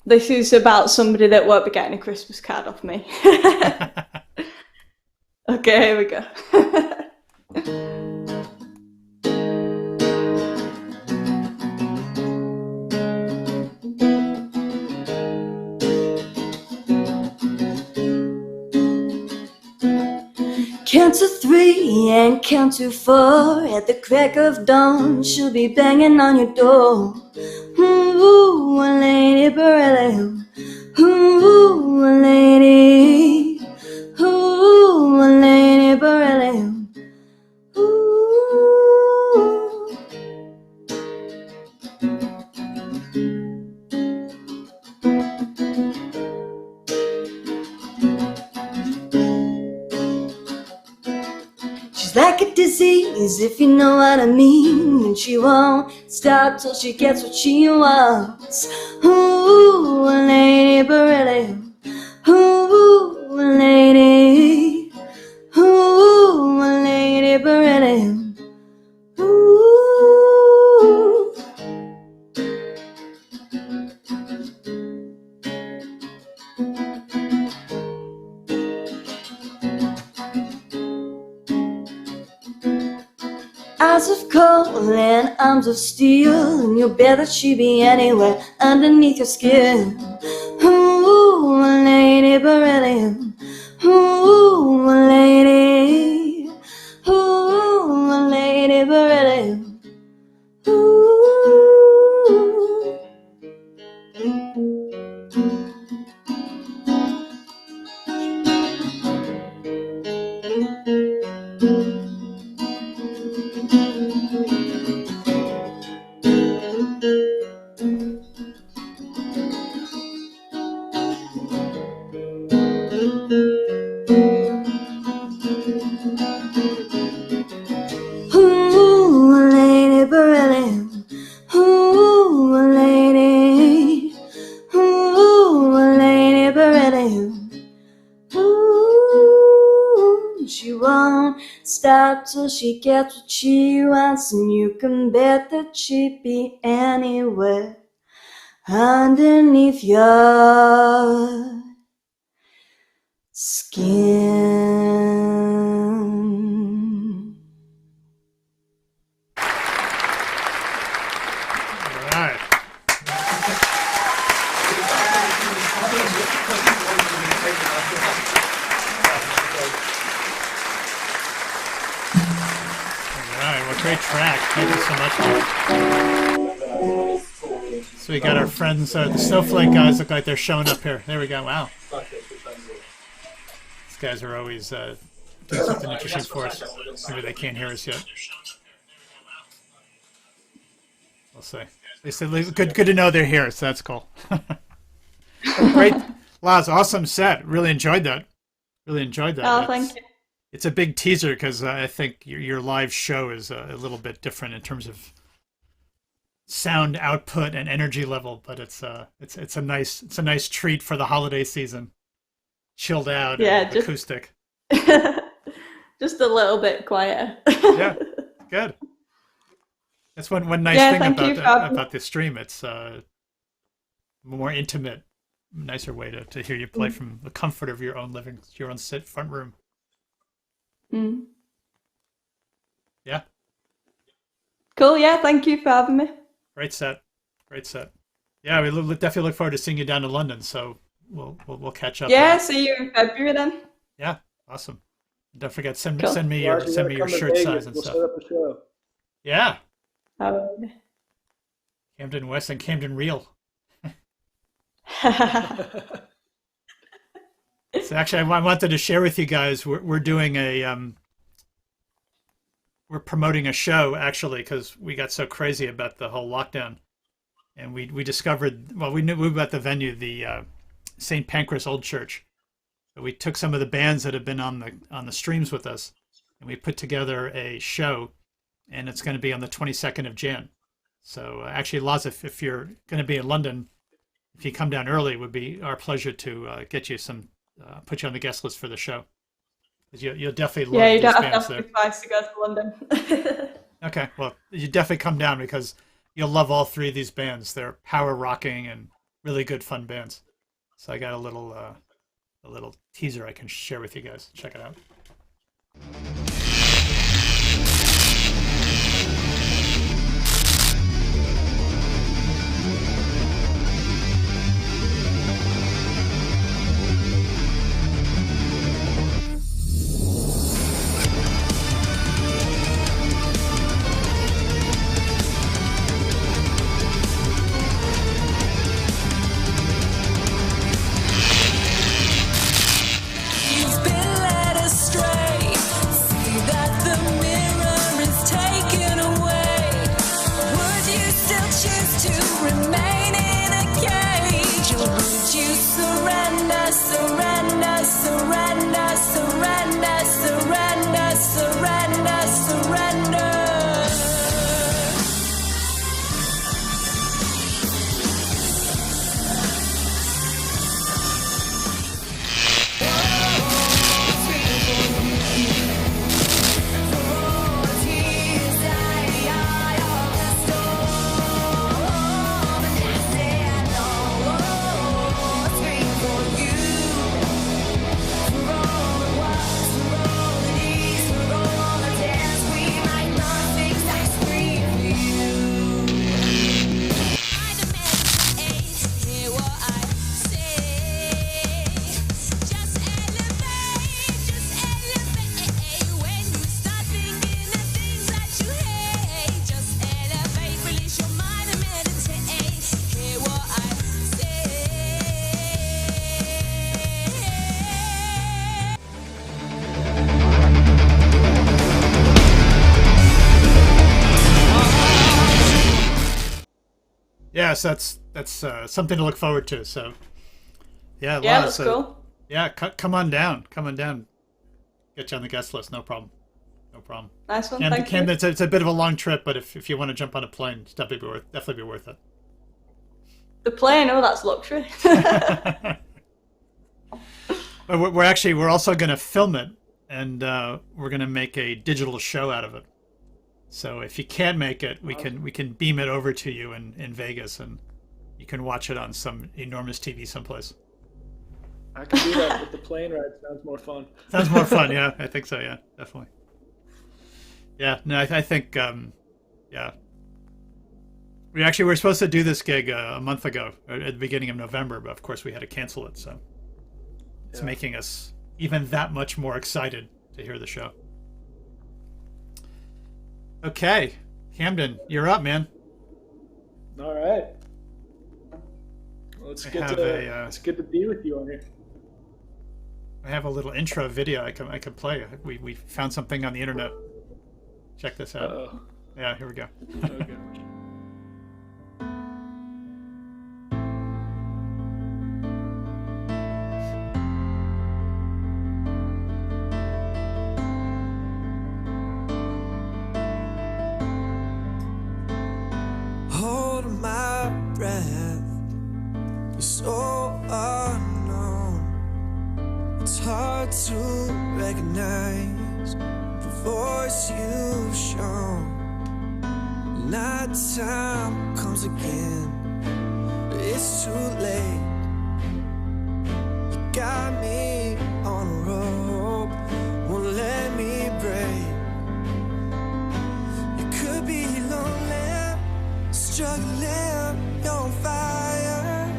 this is about somebody that won't be getting a Christmas card off me. Okay, here we go. Count to three and count to four. At the crack of dawn, she'll be banging on your door. Ooh, Lady Beryllium. Ooh, Lady. Ooh, Lady Beryllium. Ooh. She's like a disease, if you know what I mean. And she won't stop till she gets what she wants. Ooh, Lady Beryllium. Ooh, Lady. Ooh, Lady Beryllium. Ooh. Eyes of coal and arms of steel, and you'll bet that she be anywhere underneath your skin. Ooh, Lady Beryllium. Ooh, Lady. Ooh, Lady Beryllium. Ooh. Ooh, Lady Beryllium. Ooh, Lady. Ooh, Lady Beryllium. Ooh, she won't stop till she gets what she wants, and you can bet that she'd be anywhere underneath your skin. All right. All right. Well, great track. Thank you so much. So we got our friends, the Snowflake guys. Look like they're showing up here. There we go. Wow. These guys are always doing something interesting for us. Maybe they can't hear us yet. We'll see. They said good to know they're here, so that's cool. Great, Laz, awesome set. Really enjoyed that. Really enjoyed that. Oh, thank you. It's a big teaser because I think your live show is a little bit different in terms of sound output and energy level, but it's a nice treat for the holiday season. Chilled out, Yeah, and acoustic. Just a little bit quieter. Yeah, good. That's one nice Yeah, thing thank you about this stream. It's more intimate, nicer way to hear you play from the comfort of your own your own front room. Mm. Yeah, Cool. Yeah, thank you for having me. great set, great set. Yeah, we definitely look forward to seeing you down in London. So we'll catch up. Yeah, see you in February then. Yeah, awesome. Don't forget Cool. send me Raj, you gotta your come to shirt Vegas. size and We'll stuff. set up a show. Yeah, Oh. Camden West and Camden Real. So actually, I wanted to share with you guys. We're doing we're promoting a show actually because we got so crazy about the whole lockdown, and we discovered, well, we knew about the venue, the St. Pancras Old Church. But we took some of the bands that have been on the streams with us, and we put together a show, and it's going to be on the 22nd of Jan. So actually, Laz, if you're going to be in London, if you come down early, it would be our pleasure to get you some, put you on the guest list for the show. 'Cause you'll definitely love Yeah, you don't these have bands to there. sacrifice to go to London. Okay, well, you definitely come down because you'll love all three of these bands. They're power rocking and really good fun bands. So I got a little teaser I can share with you guys. Check it out. You've been led astray. See that the mirror is taken away. Would you still choose to remain in a cage? Or would you surrender, surrender, surrender, surrender, surrender, surrender, surrender? Yes, that's something to look forward to. So, yeah, Yeah, Laz, that's cool. Yeah, come on down. Come on down. Get you on the guest list. No problem. No problem. Nice one. And Thank you. it's a bit of a long trip, but if you want to jump on a plane, it's definitely be worth it. The plane, oh, that's luxury. But we're also going to film it, and we're going to make a digital show out of it. So if you can't make it, we can beam it over to you in Vegas, and you can watch it on some enormous TV someplace. I can do that, but the plane ride sounds more fun. Sounds more fun, yeah. I think so, yeah, definitely. Yeah, no, I think, yeah. We were supposed to do this gig a month ago, at the beginning of November, but of course we had to cancel it, so it's making us even that much more excited to hear the show. Okay, Camden, you're up, man. All right. Well, it's good to be with you on here. I have a little intro video I can play. We found something on the internet. Check this out. Uh-oh. Yeah, here we go. Okay. Hold my breath. You're so unknown. It's hard to recognize the voice you've shown. nighttime comes again, it's too late. You got me on a rope, won't let me break. You could be lonely, struggling, you're on fire.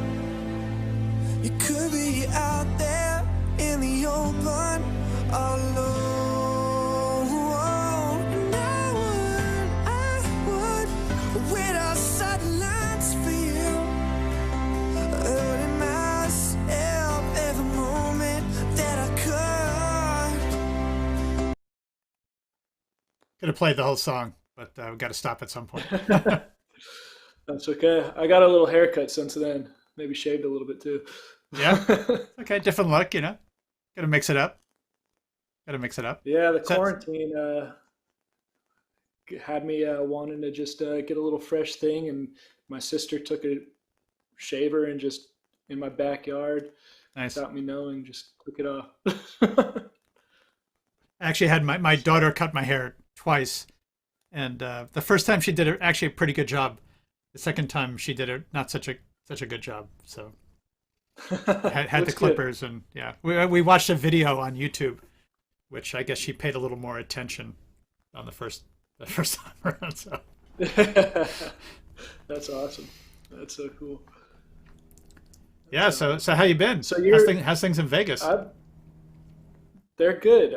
You could be out there in the open, all alone. And I would wait outside the lines for you, hurting myself every moment that I could. Could have played the whole song, but we got to stop at some point. That's okay. I got a little haircut since then. Maybe shaved a little bit too. Yeah. Okay, different look, you know. Got to mix it up. Got to mix it up. Yeah, the So- quarantine had me wanting to just get a little fresh thing, and my sister took a shaver and just in my backyard, Nice. without me knowing, just took it off. I actually had my daughter cut my hair twice, and the first time she did it, actually a pretty good job. The second time she did it, not such a good job. So had the Looks good. clippers, and yeah, we watched a video on YouTube, which I guess she paid a little more attention on the first time around. So That's awesome. That's so cool. yeah, so how you been? So you're- how's things in Vegas? They're good.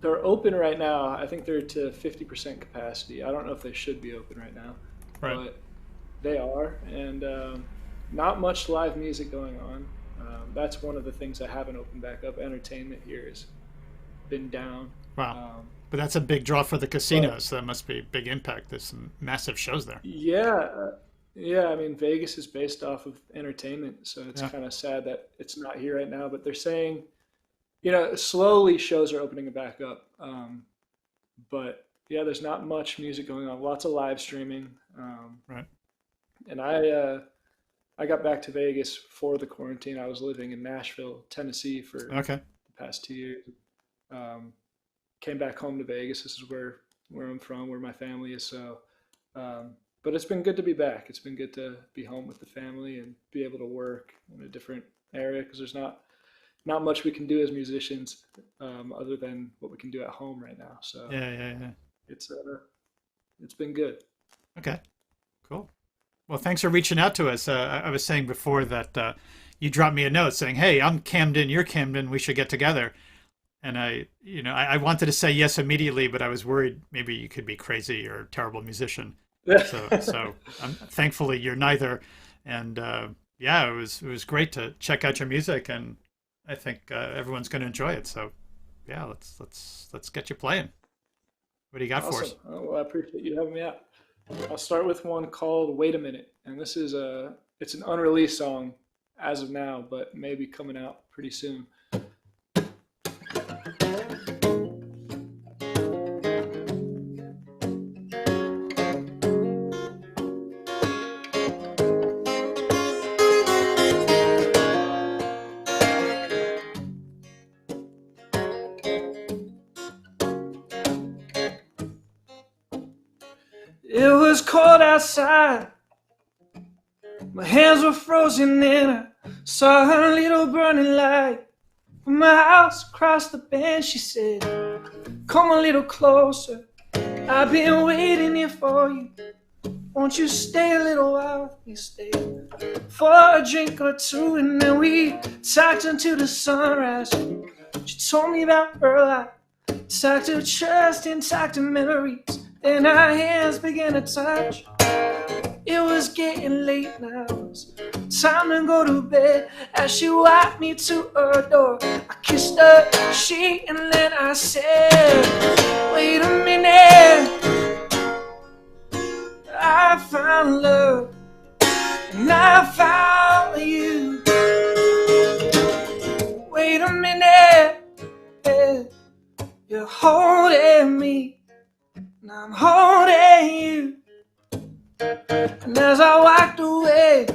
They're open right now. I think they're to 50% capacity. I don't know if they should be open right now, Right. but they are, and not much live music going on. That's one of the things that haven't opened back up. Entertainment here has been down. Wow. But that's a big draw for the casinos. So that must be a big impact. There's some massive shows there. Yeah. I mean, Vegas is based off of entertainment, so it's Yeah. kind of sad that it's not here right now. But they're saying, slowly shows are opening it back up. But yeah, there's not much music going on. Lots of live streaming. Right. And I got back to Vegas for the quarantine. I was living in Nashville, Tennessee for Okay. the past 2 years. Came back home to Vegas. This is where I'm from, where my family is. So, but it's been good to be back. It's been good to be home with the family and be able to work in a different area, because there's not much we can do as musicians other than what we can do at home right now. So Yeah. it's been good. Okay. Cool. Well, thanks for reaching out to us. I was saying before that you dropped me a note saying, "Hey, I'm Camden. You're Camden. We should get together." And I wanted to say yes immediately, but I was worried maybe you could be crazy or a terrible musician. So thankfully you're neither. And yeah, it was great to check out your music, and I think everyone's going to enjoy it. So yeah, let's get you playing. What do you got for us? Awesome. Oh, well, I appreciate you having me out. I'll start with one called "Wait a Minute," and this is it's an unreleased song as of now, but maybe coming out pretty soon. It was cold outside. My hands were frozen and I saw her little burning light from my house across the bend. She said, "Come a little closer. I've been waiting here for you. Won't you stay a little while with me? Stay for a drink or two." And then we talked until the sunrise. She told me about her life, talked to trust and talked to memories. Then our hands began to touch. It was getting late now. It was time to go to bed. As she walked me to her door, I kissed her cheek and then I said, "Wait a minute, I found love and I found you. Wait a minute, yeah, you're holding me and I'm holding you." And as I walked away,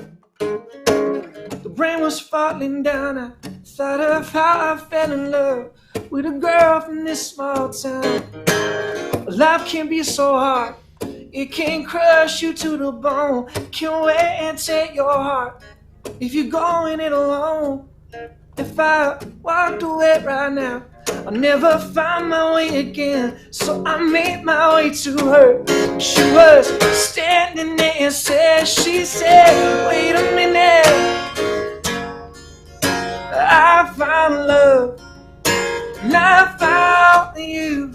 the rain was falling down. I thought of how I fell in love with a girl from this small town. Life can be so hard. It can crush you to the bone. Can wait and take your heart if you're going it alone. If I walked away right now, I'll never find my way again. So I made my way to her. She was standing there and she said, wait a minute, I found love and I found you.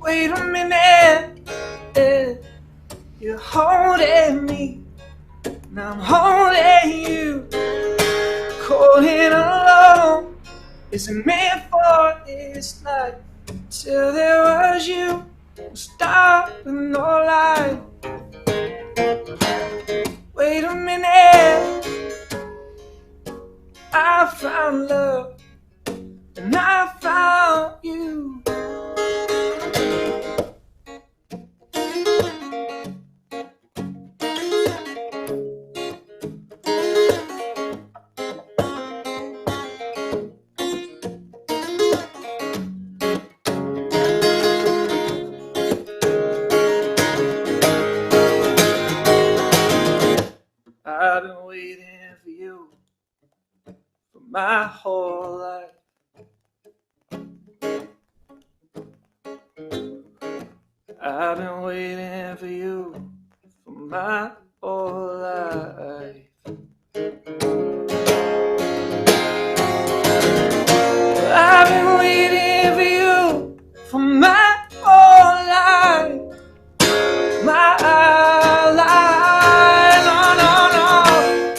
Wait a minute, yeah. You're holding me, now I'm holding you. Cold and alone, isn't meant for this life. Till there was you, stop with no light. Wait a minute, I found love and I found you. I've been waiting for you for my whole life. I've been waiting for you for my whole life. I've been waiting for you for my whole life. My life, no, no, no.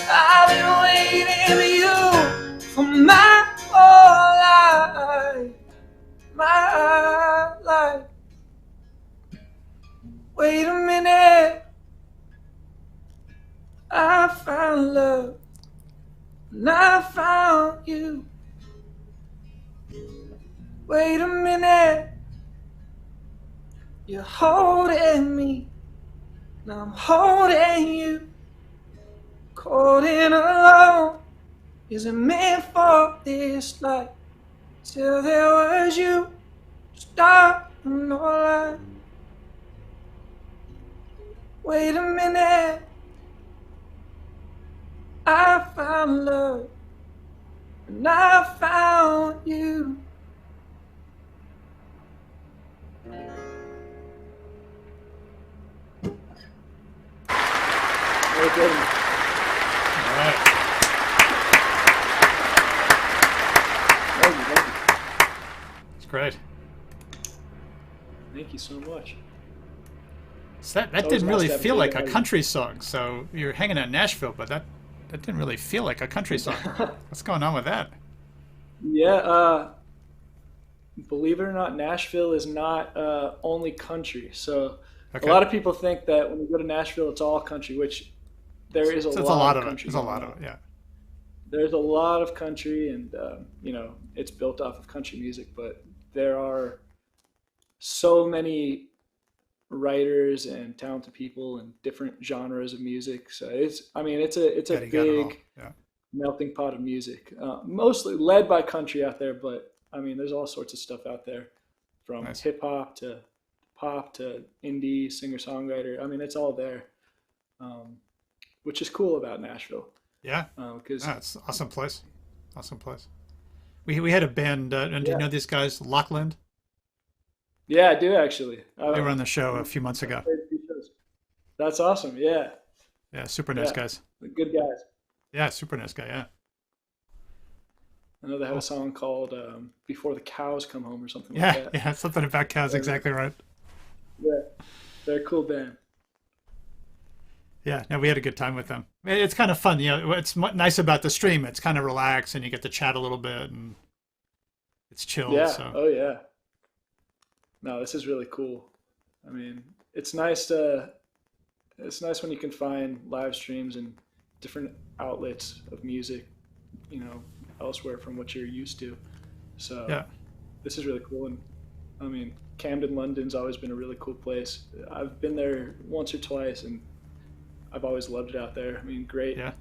I've been waiting for you for my whole life. My life. Wait a minute, I found love and I found you. Wait a minute, you're holding me, now I'm holding you. Cold and alone, isn't meant for this life. Till there was you, stop and no light. Wait a minute, I found love and I found you. Okay. All right. Thank you. It's great. Thank you so much. So that always didn't nice really to have feel a like good a idea. country song. So you're hanging out in Nashville, but that didn't really feel like a country song. What's going on with that? Yeah, believe it or not, Nashville is not only country. So Okay. a lot of people think that when you go to Nashville, it's all country, which there is So a it's lot a lot of of it. country. There's a going lot on. of it. Yeah. There's a lot of country, and it's built off of country music. But there are so many writers and talented people and different genres of music. So it's a Yeah, you got it all. big Yeah. melting pot of music, mostly led by country out there. But I mean, there's all sorts of stuff out there, from Nice. hip hop to pop to indie singer songwriter. I mean, it's all there, which is cool about Nashville. Yeah. Because It's an awesome place. Awesome place. We had a band. And do you know these guys, Lockland? yeah, I do actually. They were on the show a few months ago. That's awesome. Yeah, Yeah, super nice Yeah. guys. good guys. Yeah, super nice guy. Yeah. I know they have a song called "Before the Cows Come Home" or something Yeah, like that. yeah, something about cows. Exactly right. Yeah, they're a cool band. Yeah, no, we had a good time with them. It's kind of fun. What's nice about the stream, it's kind of relaxed and you get to chat a little bit and it's chilled. Yeah. So Oh yeah. No, this is really cool. I mean, it's nice when you can find live streams and different outlets of music, elsewhere from what you're used to. So yeah, this is really cool. And I mean, Camden, London's always been a really cool place. I've been there once or twice, and I've always loved it out there. I mean, great yeah.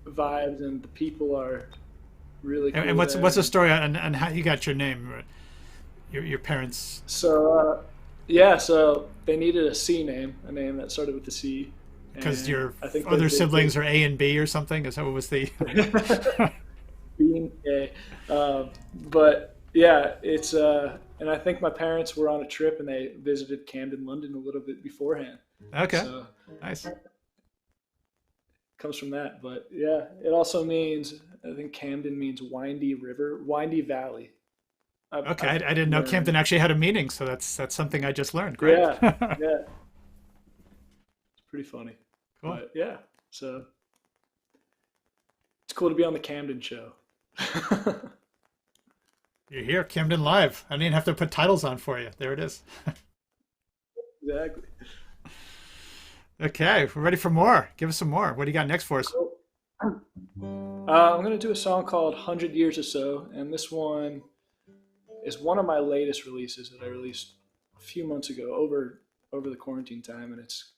vibes, and the people are really cool. And what's there. the story on how you got your name? your parents? So yeah, so they needed a C name, a name that started with the C, Because and your I think other they siblings are A and B or something? Is that what was the? being gay. But yeah, it's and I think my parents were on a trip and they visited Camden, London a little bit beforehand. Okay, So nice. it comes from that. But yeah, it also means, I think Camden means windy river, windy valley. Okay, I've I didn't know learned. Camden actually had a meaning, so that's something I just learned. Great. Yeah, yeah, it's pretty funny. Cool. But yeah, so it's cool to be on the Camden show. You're here, Camden Live. I didn't even have to put titles on for you. There it is. Exactly. Okay, we're ready for more. Give us some more. What do you got next for us? Cool. I'm going to do a song called 100 Years or So, and this one is one of my latest releases that I released a few months ago over the quarantine time, and it's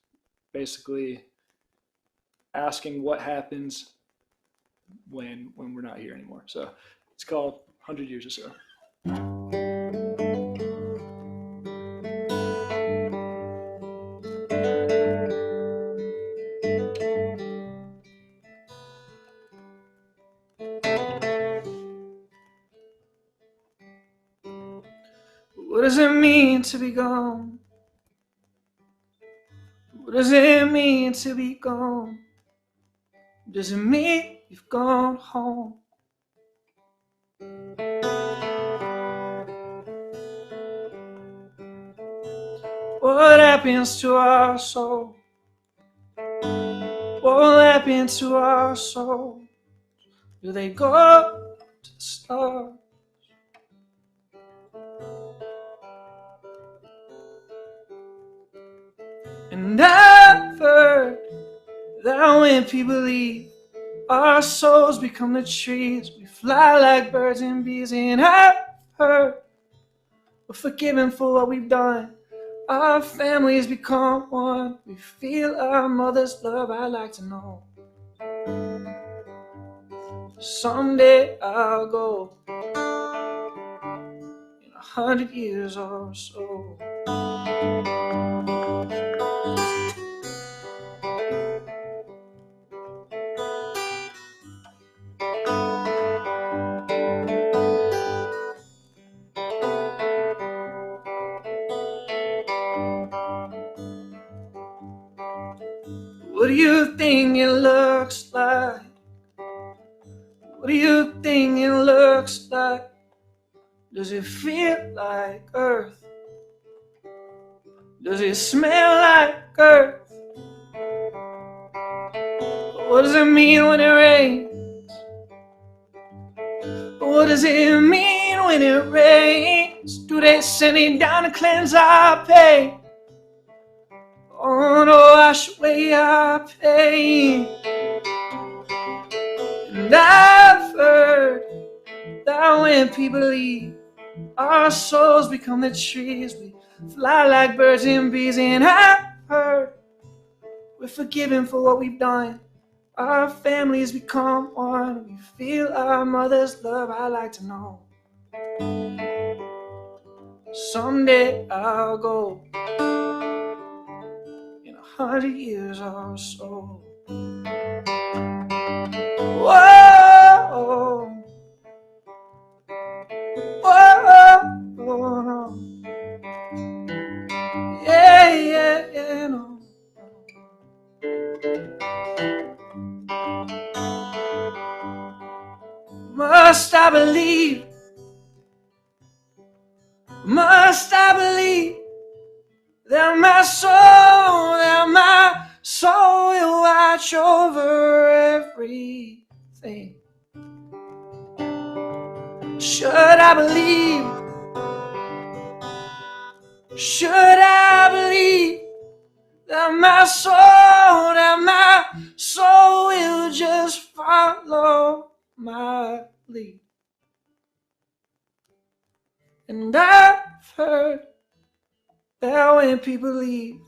basically asking what happens when we're not here anymore. So it's called 100 Years or So. What does it mean to be gone? What does it mean to be gone? Does it mean you've gone home? What happens to our soul? What happens to our soul? Do they go to the stars? And I've heard that when people leave, our souls become the trees. We fly like birds and bees. And I've heard we're forgiven for what we've done. Our families become one. We feel our mother's love. I'd like to know. Someday I'll go in 100 years or so. What do you think it looks like? What do you think it looks like? Does it feel like earth? Does it smell like earth? What does it mean when it rains? What does it mean when it rains? Do they send it down to cleanse our pain? Oh no, wash away our pain. And I've heard that when people leave, our souls become the trees. We fly like birds and bees. And I've heard we're forgiven for what we've done. Our families become one. We feel our mother's love. I'd like to know. Someday I'll go in 100 years or so. Whoa, whoa, yeah, yeah, yeah, no. Must I believe? Must I believe that my soul will watch over everything? Should I believe? Should I believe that my soul will just follow my lead? And I've heard that when people leave,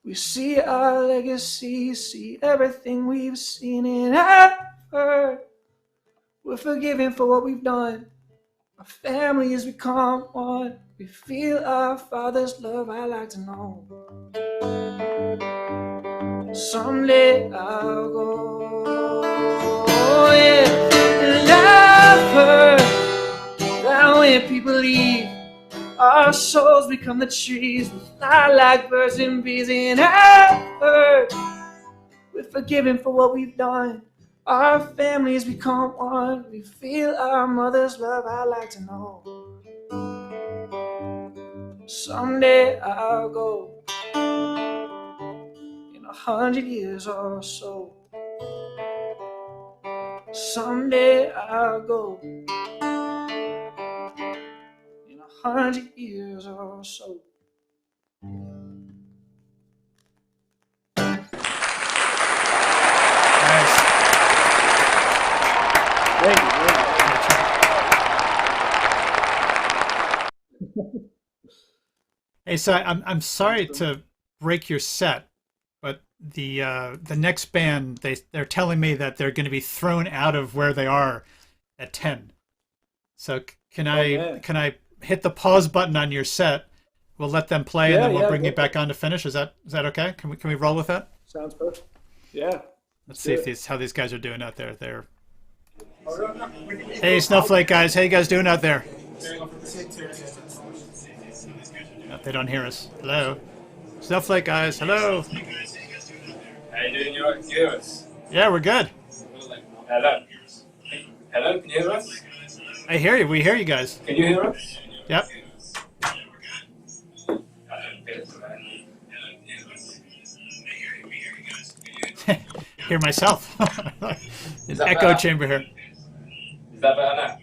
we see our legacy, see everything we've seen. And I've heard we're forgiven for what we've done. Our family has become one. We feel our Father's love. I like to know. Someday I'll go. Oh, yeah. And I've heard that when people leave, our souls become the trees. We fly like birds and bees. And I've heard we're forgiven for what we've done. Our families become one. We feel our mother's love. I like to know. Someday I'll go. In 100 years or so. Someday I'll go. In 100 years or so. Nice. Thank you. Hey, so I'm sorry to break your set, but the next band they're telling me that they're going to be thrown out of where they are at 10. So can I hit the pause button on your set? We'll let them play and then we'll bring you back on to finish. Is that okay? Can we roll with that? Sounds perfect. Yeah. Let's see if how these guys are doing out there. Hey, Snowflake guys, how you guys doing out there? Oh, they don't hear us. Hello, Snowflake guys. Hello. How you doing? You hear us? Yeah, we're good. Hello. Hello, can you hear us? I hear you. We hear you guys. Can you hear us? Yep. Hear myself. An echo better? chamber here. Is that better now?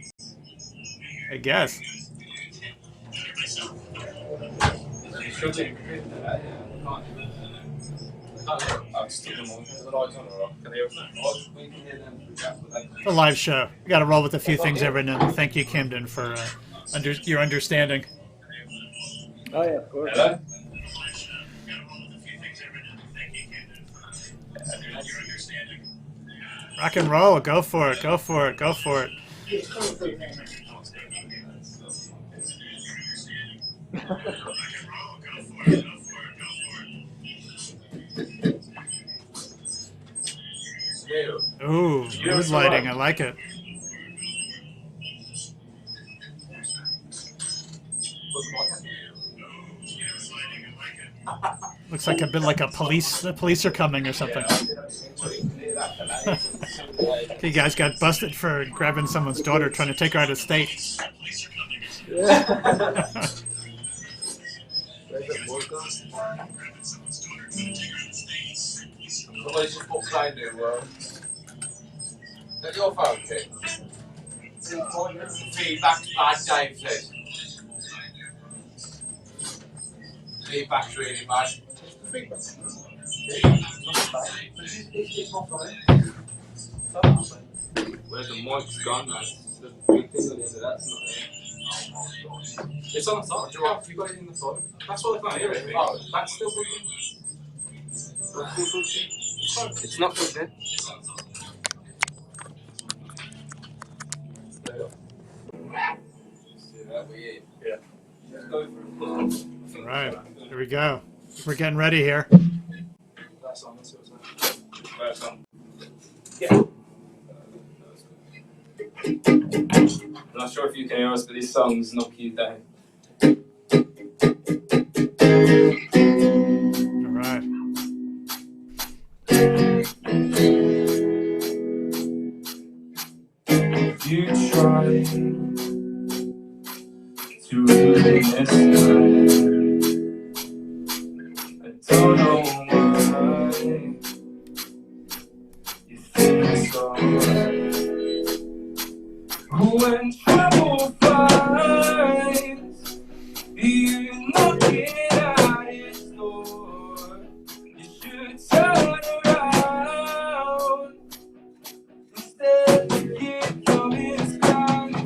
I guess. You should do. I'll stick them on. The lights on or off? Can they open? We can hear them. It's a live show. We got to roll with a few things every now and then. Thank you, Camden, for your understanding. Oh yeah, of course. Hello? Rock and roll. Go for it. Go for it. Go for it. Ooh, mood lighting. I like it. Looks like a bit like a police. The police are coming or something. You guys got busted for grabbing someone's daughter, trying to take her out of state. Somebody's just put play new Is that your phone, kid? Feedback's bad, Dave says. Feedback's really bad. Where the mic's gone, man. The big thing on the end of that's not there. It's on the side. You got it in the phone. That's what I can't hear it. Oh, that's still plugged in. It's not plugged in. All right, here we go. We're getting ready here. That's on. That's on. Yeah. I'm not sure if you can hear us, but this song's knock you down. All right. You try to ruin this night. I don't know why you think it's alright. When trouble finds you knocking at its door, you should turn around instead of keep coming down to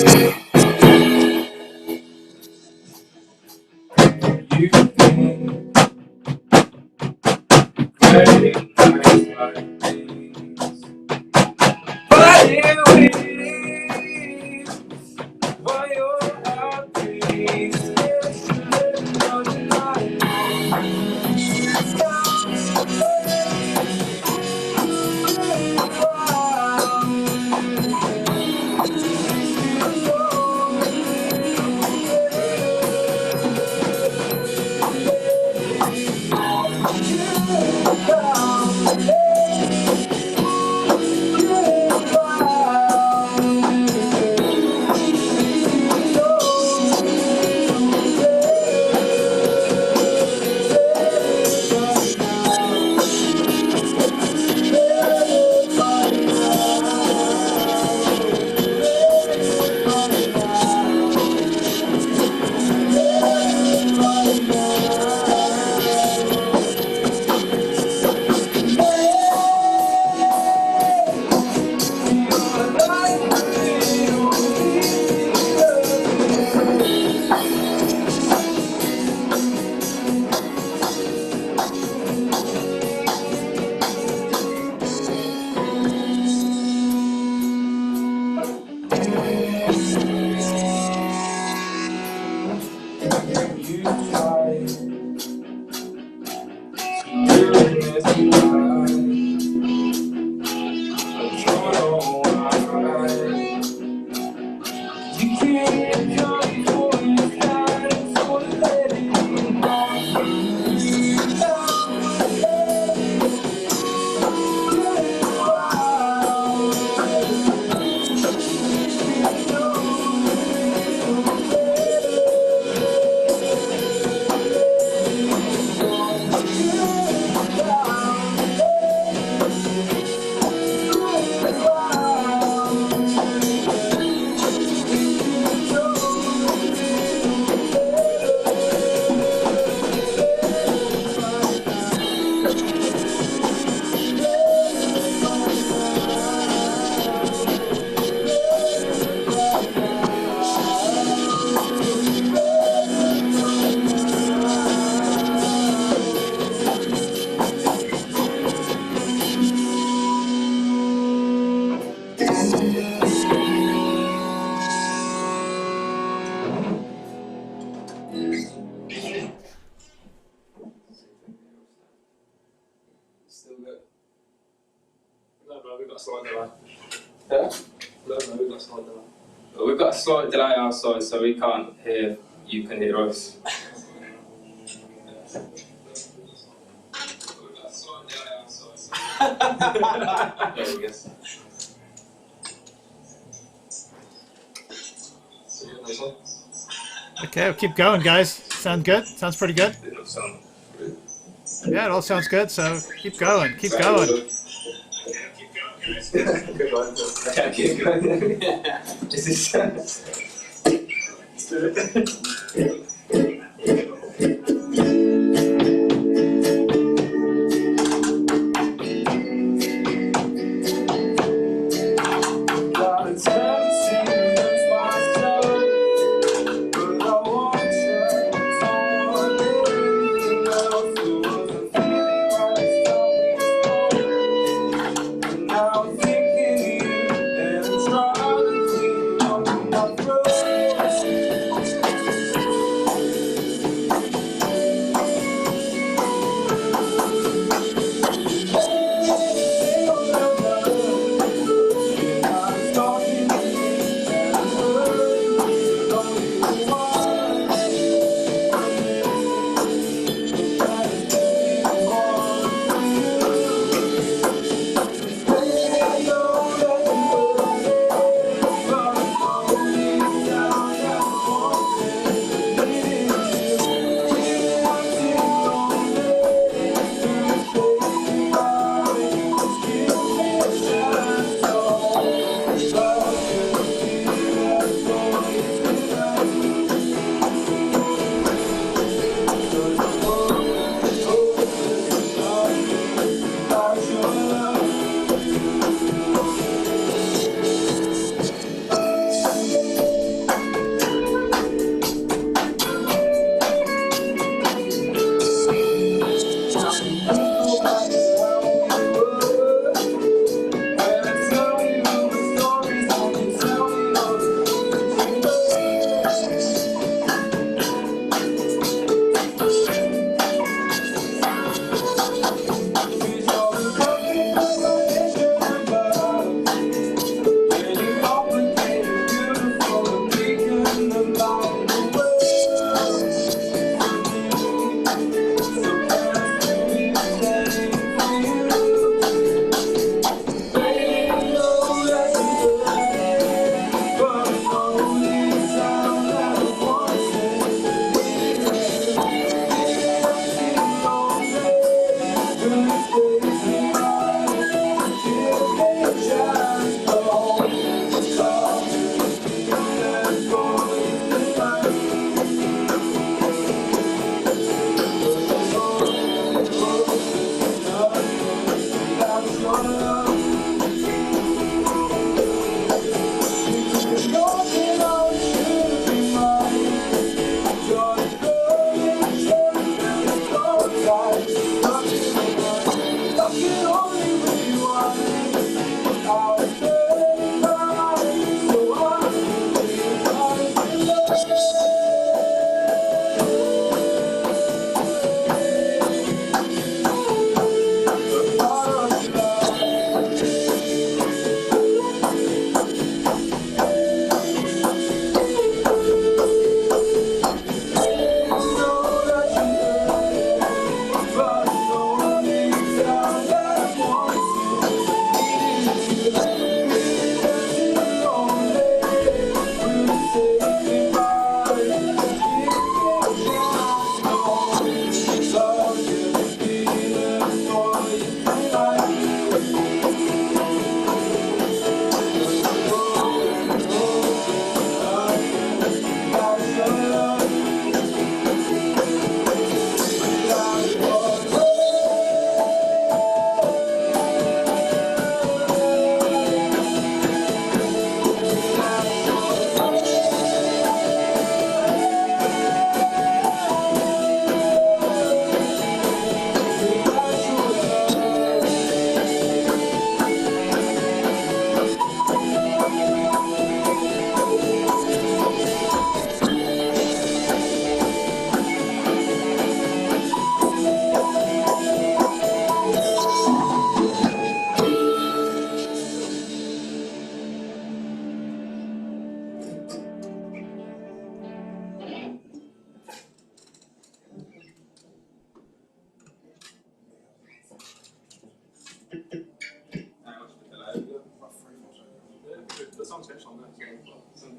You think very nice like these, but it is why you're happy. Still living on your life. Still good. No, bro, we've got a slight delay. Yeah? No, we've got a slight delay. Well, we've got a slight delay outside, so we can't hear. You can hear us. We've got a slight delay outside, so. There we go. See you next one. Okay, we'll keep going, guys. Sound good? Sounds pretty good? It doesn't sound good. Yeah, it all sounds good, so keep going, keep going. Good one. Yeah, keep going. Is this let's do it.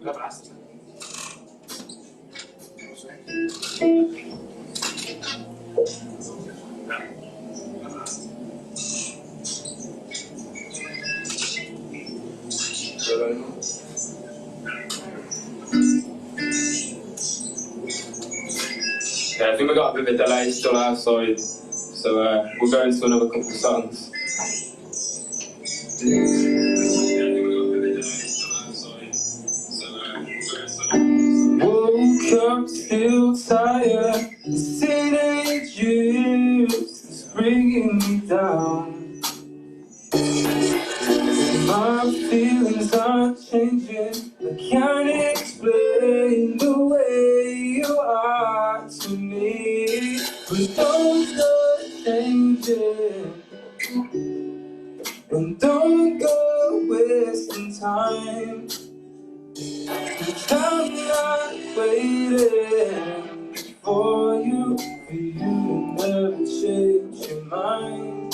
Yeah, I think we got a bit of a delay still outside, so we'll go into another couple of songs. Woke up still tired, teenage years is bringing me down. My feelings are changing, I can't explain the way you are to me. But don't go changing, and don't go wasting time. 'Cause I'm not waiting for you to never change your mind.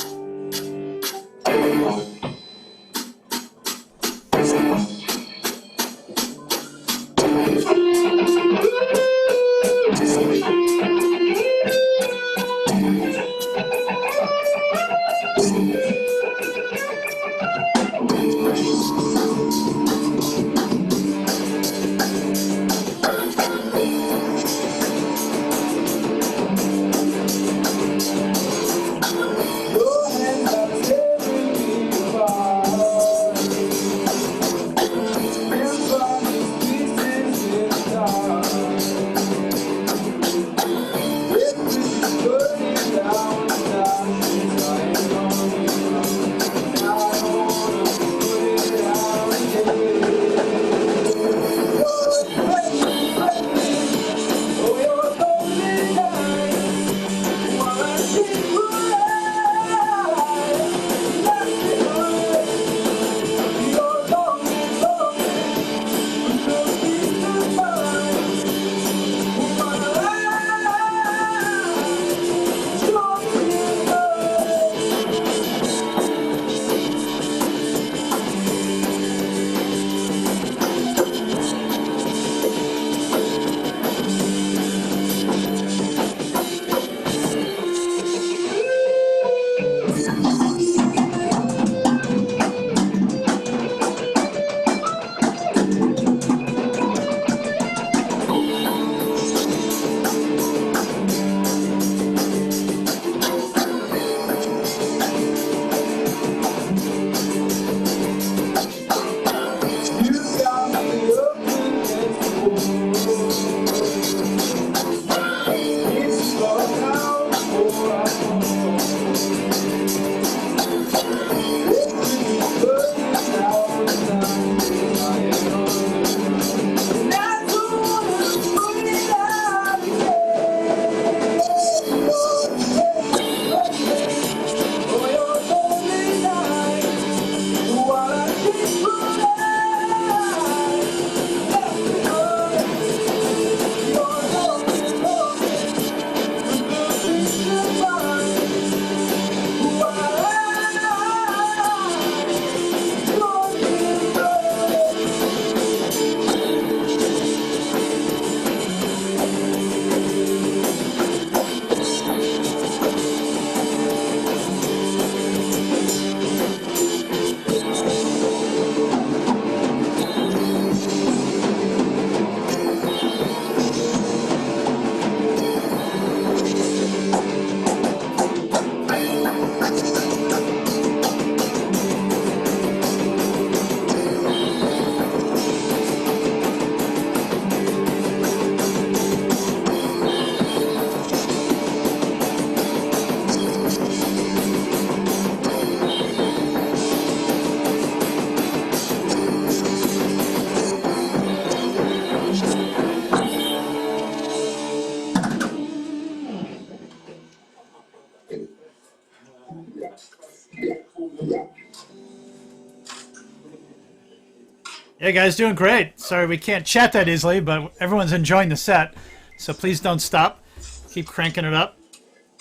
Yeah, guys, doing great. Sorry we can't chat that easily, but everyone's enjoying the set. So please don't stop. Keep cranking it up.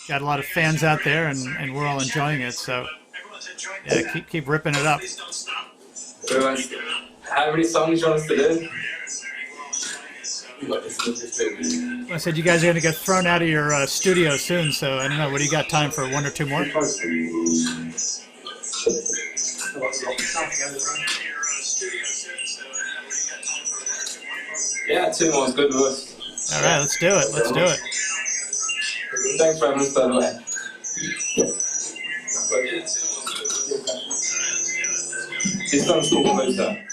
Got a lot of fans out there, and we're all enjoying it. So yeah, keep ripping it up. How many songs do you want us to do? I said you guys are going to get thrown out of your studio soon, so I don't know. What do you got time for? One or two more? Yeah, 2 more is good with us. All right, let's do it. Let's do it. Thanks for having us, by the way. This song's called Closer.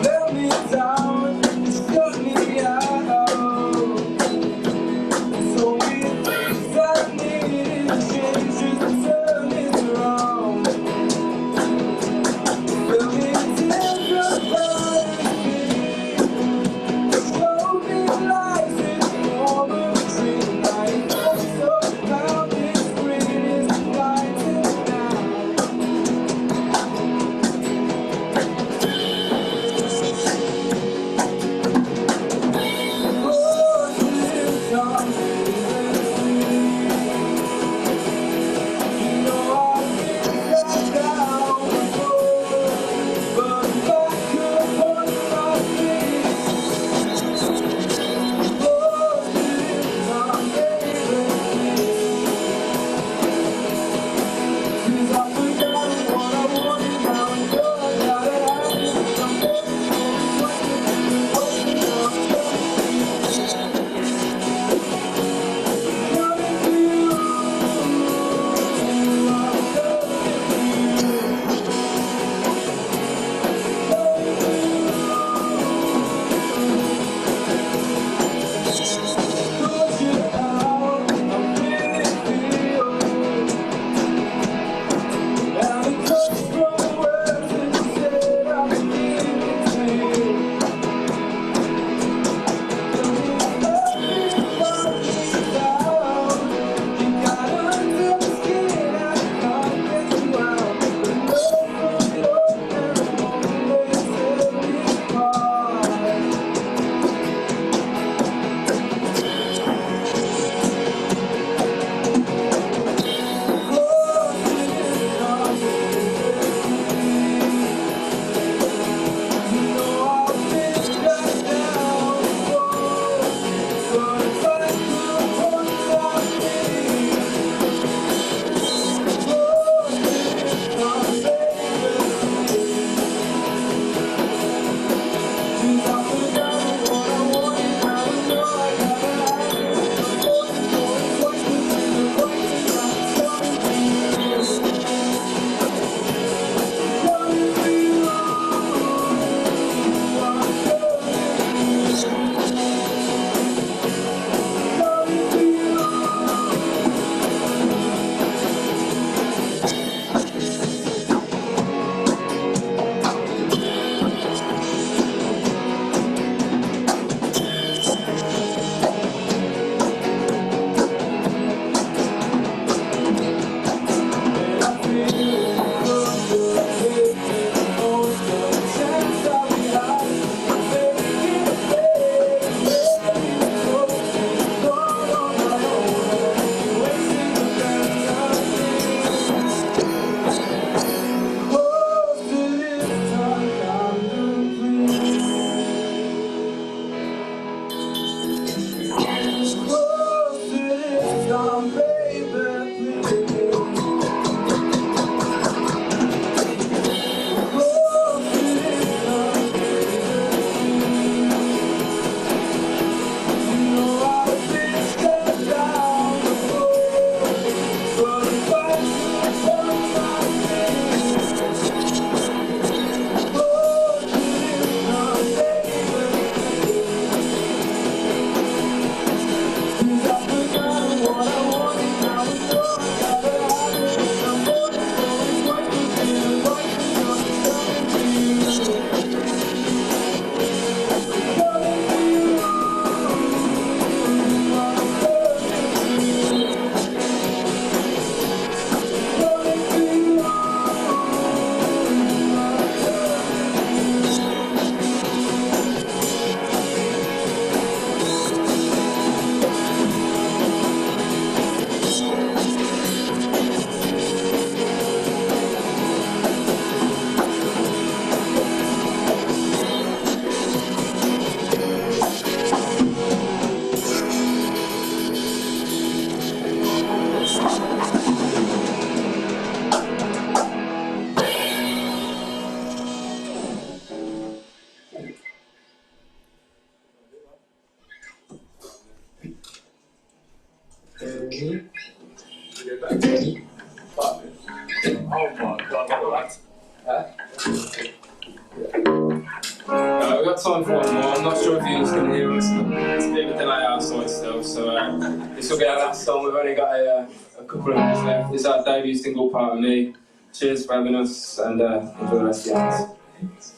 Let me down, shut me out. So many things I needed to change, just to turn this around. time for one more. I'm not sure if you can hear us. It's a bit of a delay outside still, so this will be our last song. We've only got a couple of minutes left. This is our debut single, Part of Me. Cheers for having us, and enjoy the rest of the hours.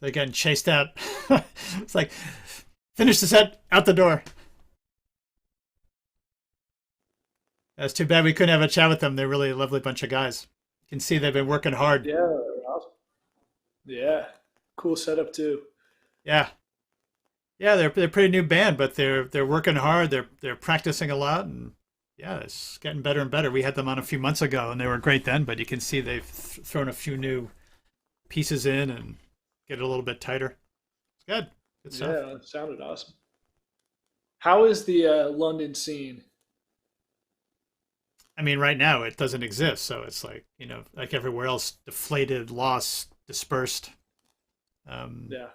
they're getting chased out. It's like, finish the set, out the door. That's too bad we couldn't have a chat with them. They're really a lovely bunch of guys. You can see they've been working hard. Yeah, awesome. Yeah, cool setup too. Yeah. Yeah, they're a pretty new band, but they're working hard. They're practicing a lot, and yeah, it's getting better and better. We had them on a few months ago, and they were great then. But you can see they've thrown a few new pieces in and get it a little bit tighter. It's good. Good stuff. Yeah, it sounded awesome. How is the London scene? I mean, right now it doesn't exist, so it's like, you know, like everywhere else, deflated, lost, dispersed. Yeah.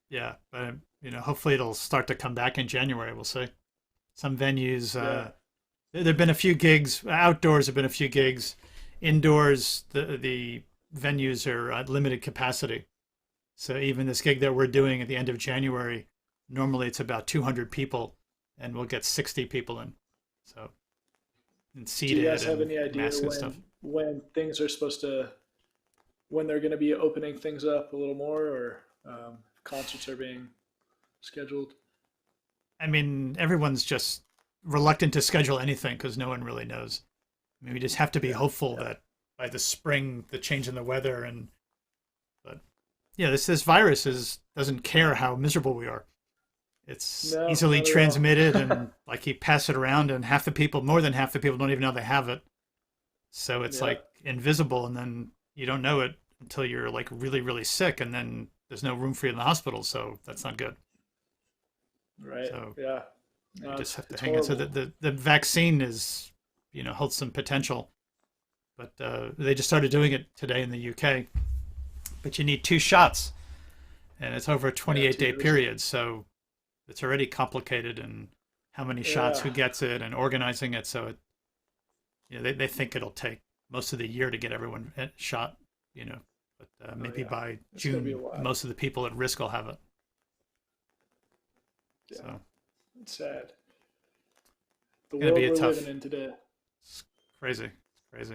Yeah, but you know, hopefully it'll start to come back in January. We'll see. Some venues. There've been a few gigs. Outdoors have been a few gigs. Indoors, the venues are at limited capacity. So even this gig that we're doing at the end of January, normally it's about 200 people, and we'll get 60 people in. So, and seated. Do you guys have and any idea masks and stuff. when things are supposed to, when they're going to be opening things up a little more, or concerts are being scheduled? I mean, everyone's just reluctant to schedule anything because no one really knows. I mean, we just have to be hopeful that by the spring, the change in the weather, but yeah, this virus doesn't care how miserable we are. It's easily not at all. transmitted, and like you pass it around, and more than half the people don't even know they have it. So it's like invisible, and then you don't know it until you're like really, really sick, and then there's no room for you in the hospital. So that's not good. Right. So yeah. you just have to hang on. So the vaccine is, you know, holds some potential, but they just started doing it today in the UK. But you need 2 shots, and it's over a 28-day period. So it's already complicated, and how many shots, who gets it, and organizing it. So it, you know, they think it'll take most of the year to get everyone shot. You know, but maybe by June, most of the people at risk will have it. Yeah. So it's sad. The gonna world be we're tough. living in today. It's crazy.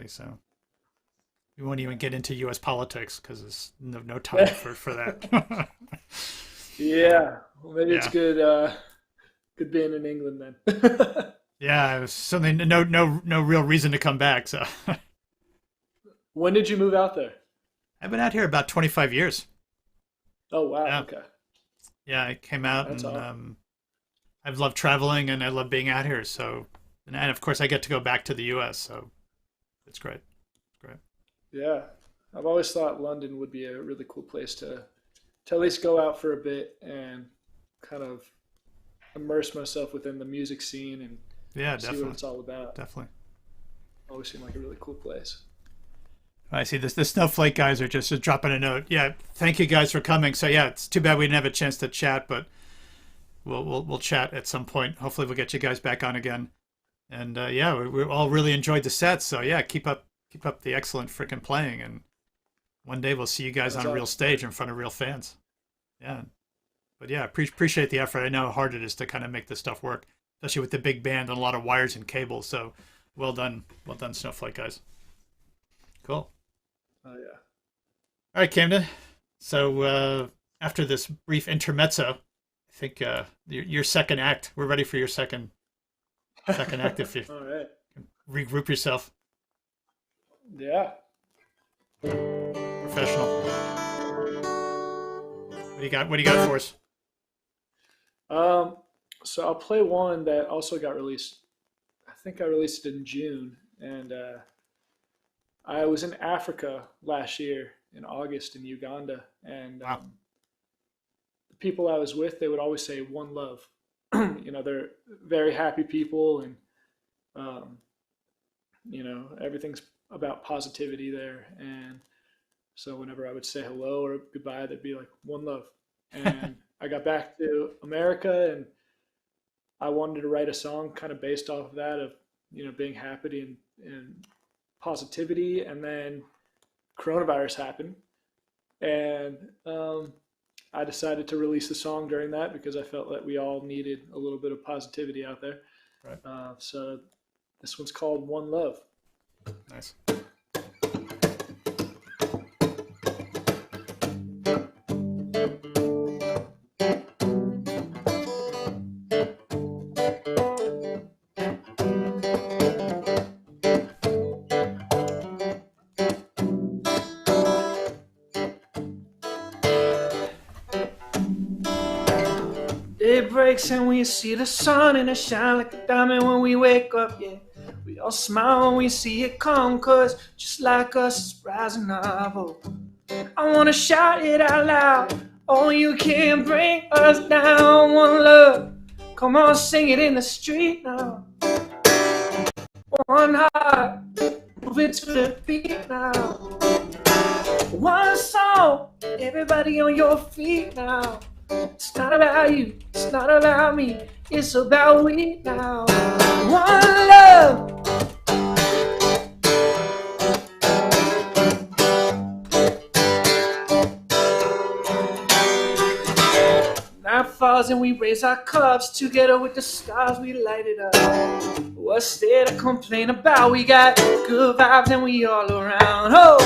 So we won't even get into U.S. politics because there's no time for that. Yeah. Well, maybe it's good. Good being in England then. Yeah, it was something. No real reason to come back. So When did you move out there? I've been out here about 25 years. Oh wow. Yeah. Okay. Yeah, I came out. That's and awesome. I've loved traveling, and I love being out here. So, and of course I get to go back to the U.S. So it's great. It's great. Yeah. I've always thought London would be a really cool place to at least go out for a bit and kind of immerse myself within the music scene and Yeah, see definitely. what it's all about. Definitely. Always seemed like a really cool place. I see this. The Snowflake guys are just dropping a note. Yeah, thank you guys for coming. So yeah, it's too bad we didn't have a chance to chat, but we'll chat at some point. Hopefully we'll get you guys back on again. And yeah, we all really enjoyed the sets. So yeah, keep up the excellent freaking playing, and one day we'll see you guys on a real stage in front of real fans. Yeah, but yeah, appreciate the effort. I know how hard it is to kind of make this stuff work, especially with the big band and a lot of wires and cables. So well done, Snowflake guys. Cool. Oh yeah. All right, Camden. So after this brief intermezzo, I think your second act. We're ready for your second act. If you All right. regroup yourself. Yeah. Professional. What do you got for us? So I'll play one that also got released. I think I released it in June, and I was in Africa last year in August in Uganda, and Wow. the people I was with, they would always say "one love." You know, they're very happy people, and you know, everything's about positivity there. And so whenever I would say hello or goodbye, they'd be like "one love." And I got back to America, and I wanted to write a song kind of based off of that, of, you know, being happy and positivity. And then coronavirus happened, and I decided to release the song during that because I felt that we all needed a little bit of positivity out there. Right. So this one's called "One Love." Nice. Day breaks and we see the sun and it shine like a diamond when we wake up, yeah. We all smile when we see it come, cause just like us it's rising up. Oh, I wanna shout it out loud. Oh, you can't bring us down. One love, come on, sing it in the street now. One heart, move it to the beat now. One song, everybody on your feet now. It's not about you, it's not about me, it's about we now. One love. Night falls and we raise our cups. Together with the stars we light it up. What's there to complain about? We got good vibes and we all around. Oh,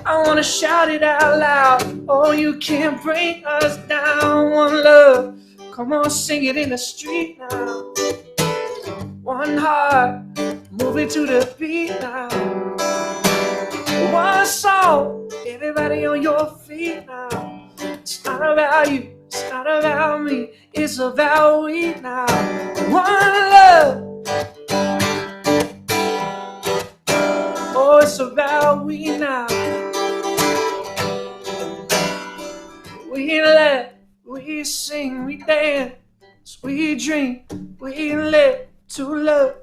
I wanna shout it out loud. Oh, you can't bring us down. One love, come on, sing it in the street now. One heart, moving to the beat now. One song, everybody on your feet now. It's not about you, it's not about me, it's about we now. One love. Oh, it's about we now. We laugh, we sing, we dance, we drink, we live to love.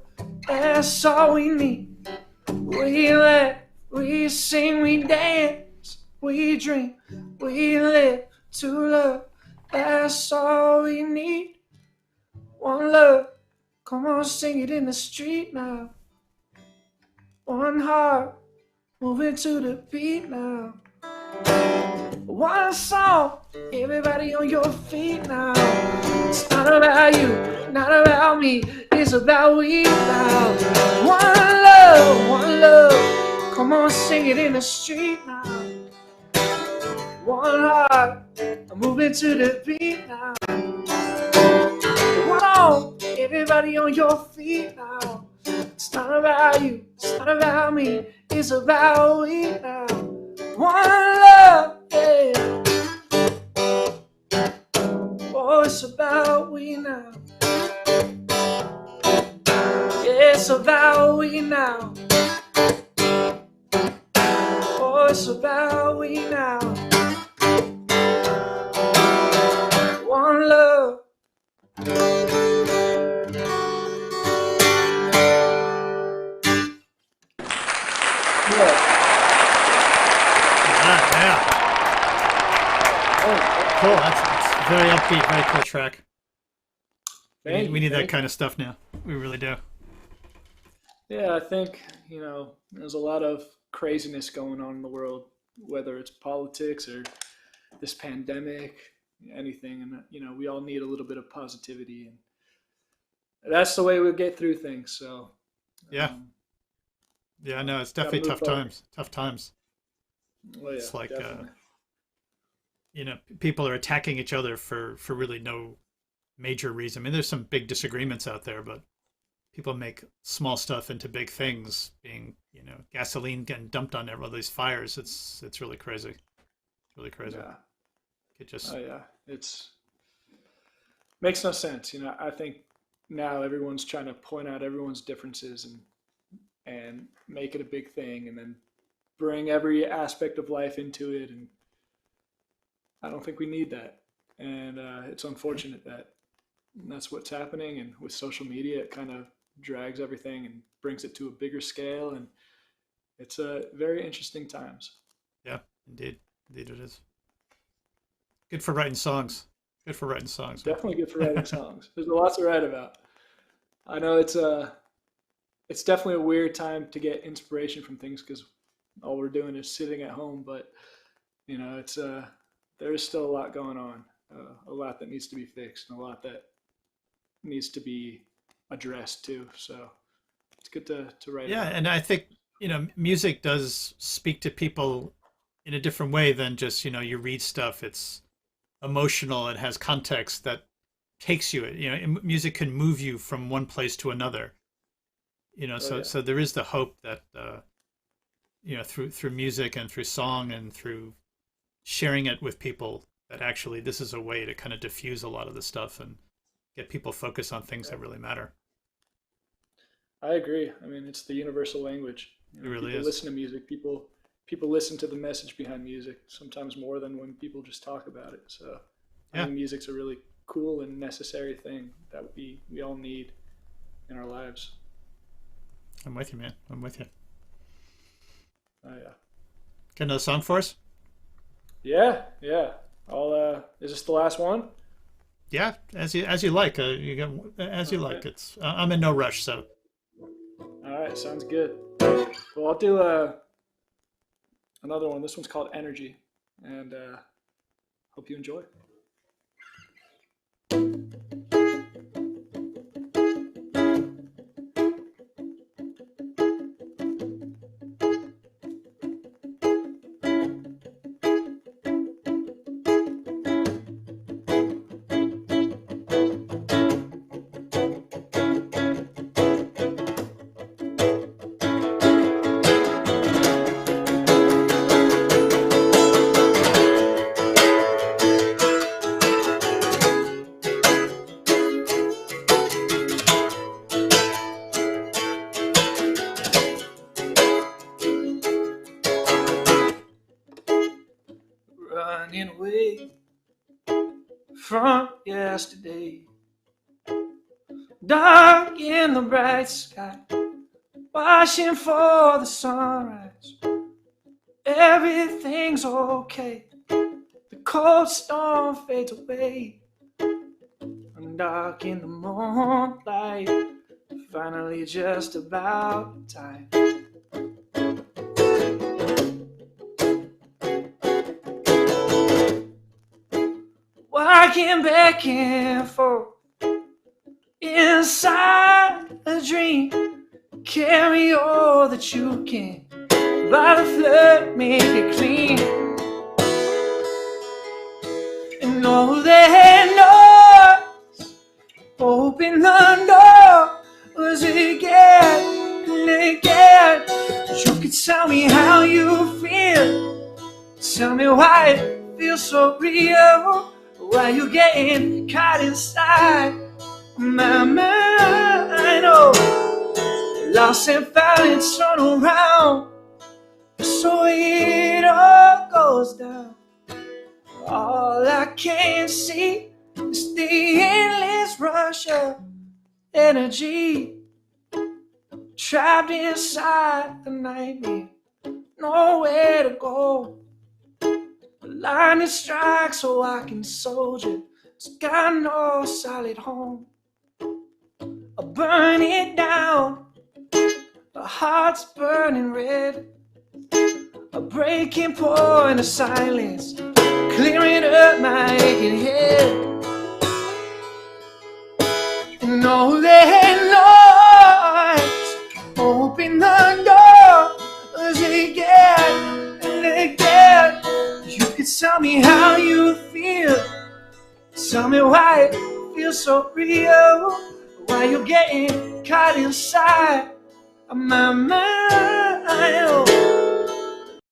That's all we need. We laugh, we sing, we dance, we drink, we live to love. That's all we need. One love, come on, sing it in the street now. One heart, moving to the beat now. One song, everybody on your feet now. It's not about you, not about me, it's about we now. One love, come on, sing it in the street now. One heart, I'm moving to the beat now. One song, everybody on your feet now. It's not about you, it's not about me, it's about we now. One love, yeah. Oh, it's about we now. Yeah, it's about we now. Oh, it's about we now. One love. Cool. That's very upbeat, very cool track. We need that Thank kind of stuff now. We really do. Yeah, I think, there's a lot of craziness going on in the world, whether it's politics or this pandemic, anything. And, we all need a little bit of positivity. And that's the way we'll get through things. So, Yeah. Yeah, no, it's gotta definitely move tough forward. times. Tough times. Well, yeah, It's like, definitely. people are attacking each other for really no major reason. I mean, there's some big disagreements out there, but people make small stuff into big things, being, gasoline getting dumped on all these fires. It's really crazy. Really crazy. Yeah. It just, Oh, yeah. It's makes no sense. I think now everyone's trying to point out everyone's differences and make it a big thing and then bring every aspect of life into it. And I don't think we need that. And it's unfortunate that that's what's happening. And with social media, it kind of drags everything and brings it to a bigger scale. And it's very interesting times. yeah, indeed. Indeed it is. Good for writing songs. Good for writing songs. Definitely good for writing songs. There's a lot to write about. I know it's definitely a weird time to get inspiration from things because all we're doing is sitting at home. But it's there is still a lot going on, a lot that needs to be fixed, and a lot that needs to be addressed too. So it's good to write. Yeah, about. and I think, music does speak to people in a different way than just, you read stuff. It's emotional. It has context that takes you. Music can move you from one place to another. So there is the hope that through music and through song and through sharing it with people, that actually this is a way to kind of diffuse a lot of the stuff and get people focused on things that really matter. I agree. I mean, it's the universal language. It really people is. listen to music. People listen to the message behind music sometimes more than when people just talk about it. So I Yeah. think music's a really cool and necessary thing that we all need in our lives. I'm with you, man. I'm with you. Oh yeah. Got another song for us? Yeah. I'll. Is this the last one? Yeah, as you like. You get as you like. It's I'm in no rush, so. All right, sounds good. Well, I'll do another one. This one's called Energy, and hope you enjoy. Running away from yesterday, dark in the bright sky, watching for the sunrise. Everything's okay, the cold storm fades away. I'm dark in the moonlight, finally just about time. Walking back and forth inside a dream. Carry all that you can, by the flood, make it clean. And all that noise, open the door, was again and again. You could tell me how you feel, tell me why it feels so real. Why you getting caught inside my mind? Oh, lost and found and turn around, so it all goes down. All I can see is the endless rush of energy, trapped inside the nightmare, nowhere to go. Lightning strikes so I can soldier, it's got no solid home. I burn it down, the heart's burning red. A breaking point of silence, clearing up my aching head. And all that noise, open the door again and again. You could tell me how you feel, tell me why it feels so real. Why you're getting caught inside of my mind.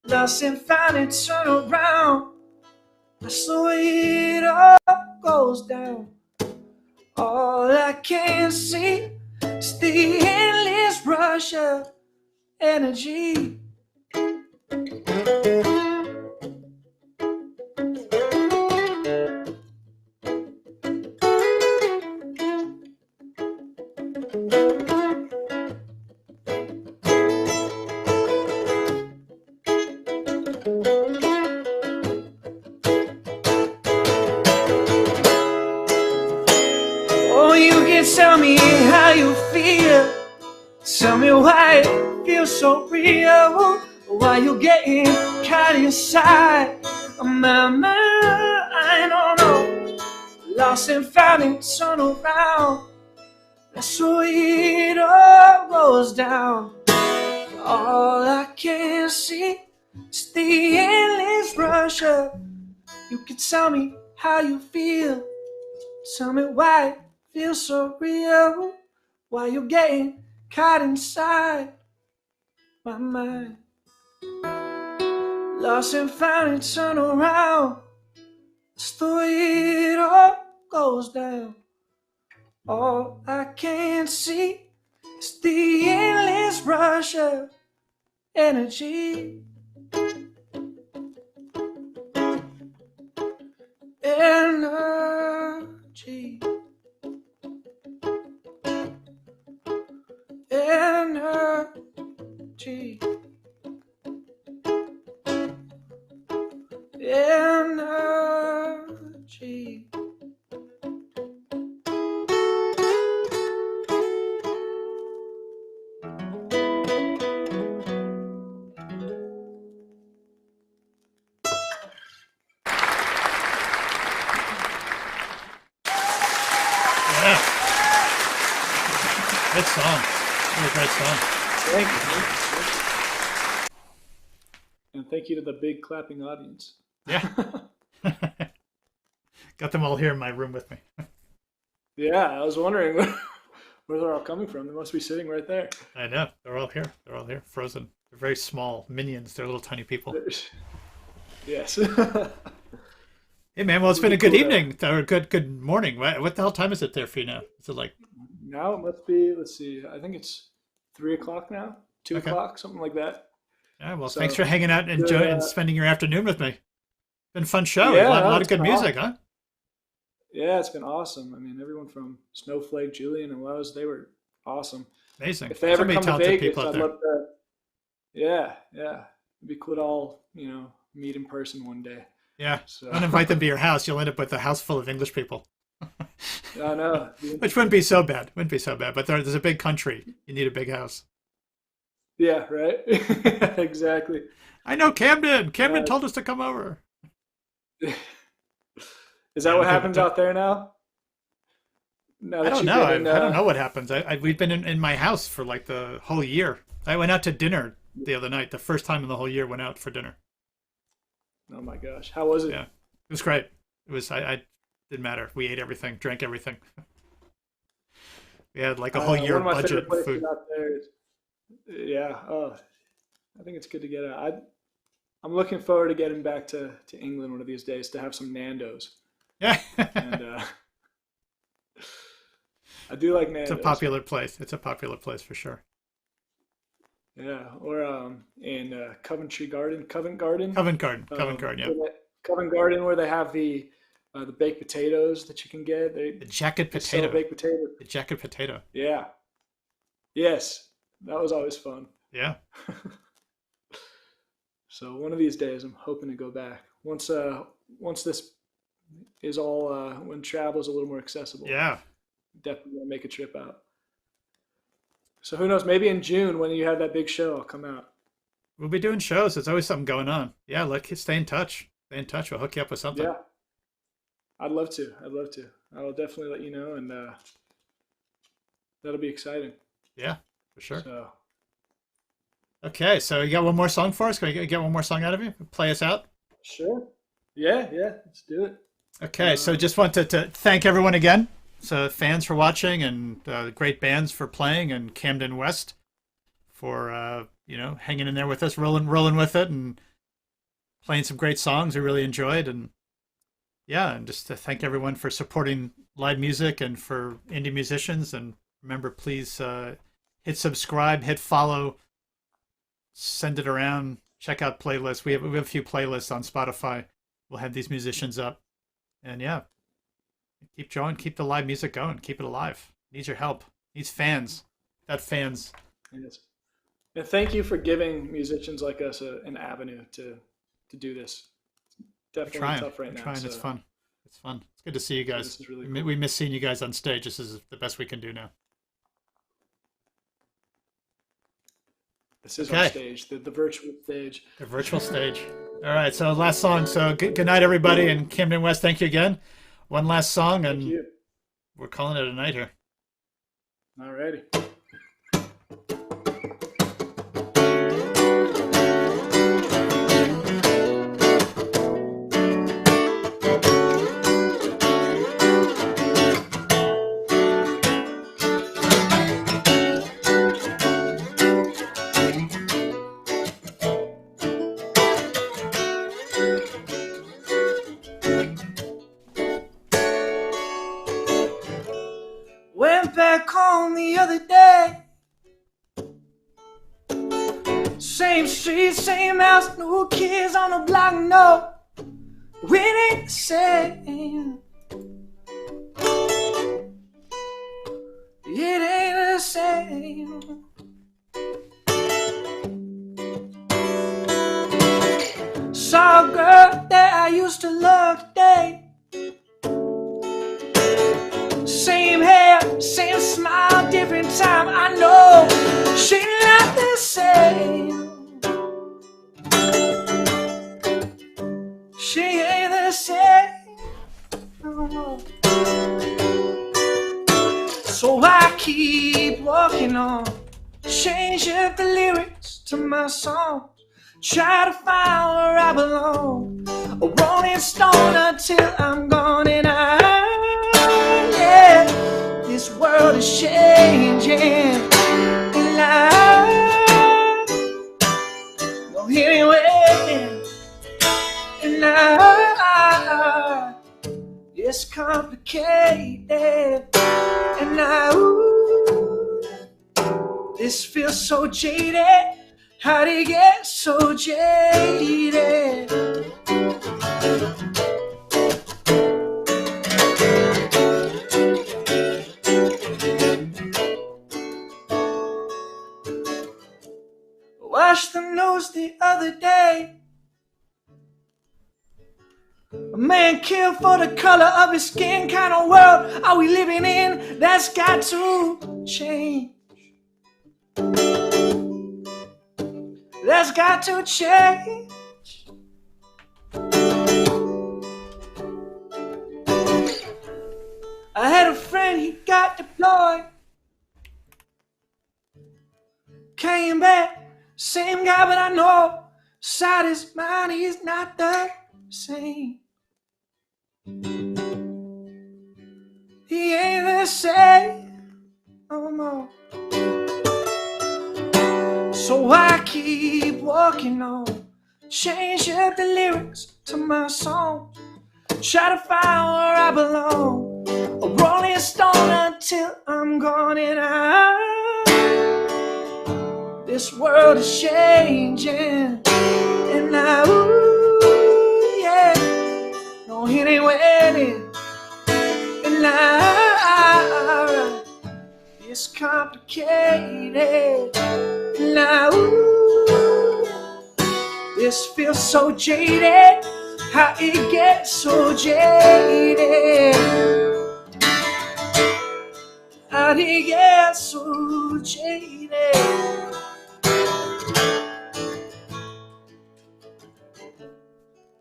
Lost and found and turn around, so it all goes down. All I can see is the endless rush of energy. Tell me how you feel, tell me why it feels so real. Why you getting caught inside of my mind. Oh no, lost and found and turn around, that's the way it all goes down. All I can see is the endless rush of. You can tell me how you feel, tell me why it feels so real. Why you getting caught inside my mind. Lost and found and turn around, That's the way it all goes down. All I can see is the endless rush of energy. Energy. Energy. Energy. Yeah. Good song. Really great song. Thank you. And thank you to the big clapping audience. Yeah. Got them all here in my room with me. Yeah, I was wondering where they're all coming from. They must be sitting right there. I know. They're all here. They're all here. Frozen. They're very small minions. They're little tiny people. Yes. Hey man, well it's been a good evening or good morning. What the hell time is it there for you now? Is it like Now it must be, let's see, I think it's 3 o'clock now, 2 Okay. o'clock, something like that. yeah, well So, thanks for hanging out and the- and spending your afternoon with me. Been a fun show. Yeah, a lot of it's good been music, huh? Yeah, it's been awesome. I mean, everyone from Snowflake, Julian, and Lowe's, they were awesome. Amazing. If they ever so many come to talented Vegas, people out I'd there. love to. Yeah, yeah. It'd be cool to all, meet in person one day. Yeah. So, Don't invite them to your house. You'll end up with a house full of English people. I know. Which wouldn't be so bad. Wouldn't be so bad. But there's a big country. You need a big house. Yeah, right? Exactly. I know Camden. Camden Yeah. told us to come over. Is that Yeah, what okay, happens but- out there now? Now I that don't you've know. I been in, don't know what happens. We've been in my house for like the whole year. I went out to dinner the other night. The first time in the whole year went out for dinner. Oh my gosh, how was it? Yeah. It was great. It was. I didn't matter. We ate everything, drank everything. We had like a whole year one of my budget favorite places food. out there is, yeah. Oh, I think it's good to get out. I'm looking forward to getting back to England one of these days to have some Nando's. Yeah. And I do like Nando's. It's a popular place. It's a popular place for sure. Yeah, or in Covent Garden. Covent Garden. Covent Garden. Yeah. Covent Garden, where they have the baked potatoes that you can get. The jacket They sell potato. baked potatoes. The jacket potato. Yeah. Yes, that was always fun. Yeah. So one of these days, I'm hoping to go back once this is all when travel is a little more accessible. Yeah. Definitely gonna make a trip out. So who knows? Maybe in June when you have that big show, I'll come out. We'll be doing shows. There's always something going on. Yeah. Let's stay in touch. Stay in touch. We'll hook you up with something. Yeah, I'd love to. I'll definitely let you know, and that'll be exciting. Yeah. For sure. So Okay. So you got one more song for us? Can we get one more song out of you? Play us out. sure. Yeah. Let's do it. Okay, so just wanted to thank everyone again. So fans for watching and great bands for playing and Camden West for hanging in there with us, rolling with it and playing some great songs we really enjoyed. And yeah, and just to thank everyone for supporting live music and for indie musicians. And remember, please hit subscribe, hit follow, send it around, check out playlists. We have a few playlists on Spotify. We'll have these musicians up. And yeah, keep going, keep the live music going, keep it alive. Needs your help. Needs fans. Got fans. Yes. And thank you for giving musicians like us an avenue to do this. Definitely Trying. tough right now. Trying. So It's fun. It's fun. It's good to see you guys. this is really We cool. miss seeing you guys on stage. This is the best we can do now. This is Okay. our stage, the virtual stage. The virtual stage. All right. So last song. So good night, everybody. And Camden West, thank you again. One last song, Thank and you. we're calling it a night here. Alrighty. Went back home the other day. Same street, same house, new kids on the block, no, we ain't the same. It ain't the same. Saw a girl that I used to love today. Same hair, same smile, different time. I know she not the same. She ain't the same. So I keep walking on, change up the lyrics to my songs, try to find where I belong, a rolling stone until I'm gone. And yeah, this world is changing, and no anyway, and it's complicated, and this feels so jaded. How'd it get so jaded? Watched the news the other day. A man killed for the color of his skin. Kind of world are we living in? That's got to change. That's got to change. I had a friend, he got deployed, came back, same guy, but I know side his mind, he's not the same. He ain't the same no more. So I keep walking on, change up the lyrics to my song, try to find where I belong, a rolling stone until I'm gone. And this world is changing, and yeah, no, it ain't waiting, and it's complicated. Now, this feels so jaded. How it gets so jaded? How'd it get so jaded?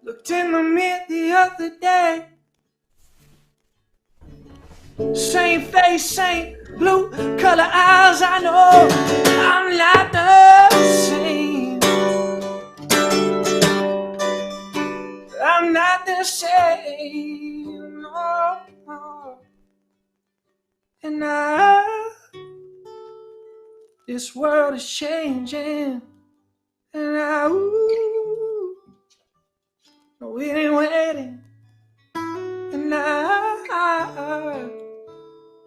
Looked in the mirror the other day. Same face, same blue color eyes. I know I'm not the same. I'm not the same, no, no. And this world is changing, and no, it ain't waiting, and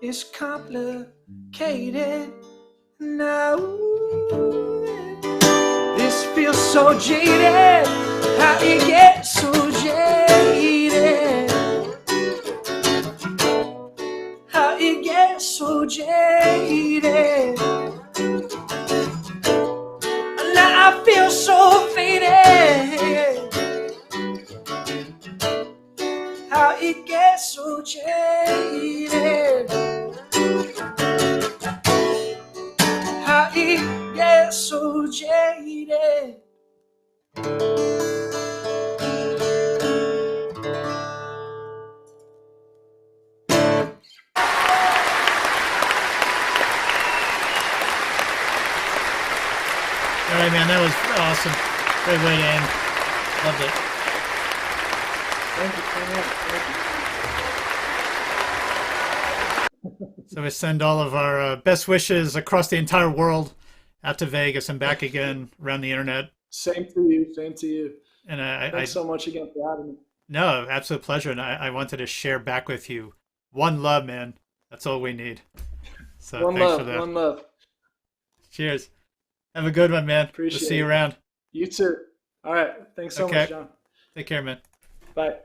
it's complicated now. This feels so jaded. How it gets so jaded? How it gets so jaded? Now I feel so faded. How it gets so jaded? How it gets so jaded? All right, man, that was awesome. Great way to end. Loved it. Thank you so much. So we send all of our best wishes across the entire world out to Vegas and back again around the internet. Same to you. Same to you. And Thanks so much again for having me. No, absolute pleasure. And I wanted to share back with you. One love, man. That's all we need. So One thanks love, for that. one love. Cheers. Have a good one, man. Appreciate We'll see you it. around. You too. All right. Thanks so Okay. much, John. Take care, man. Bye.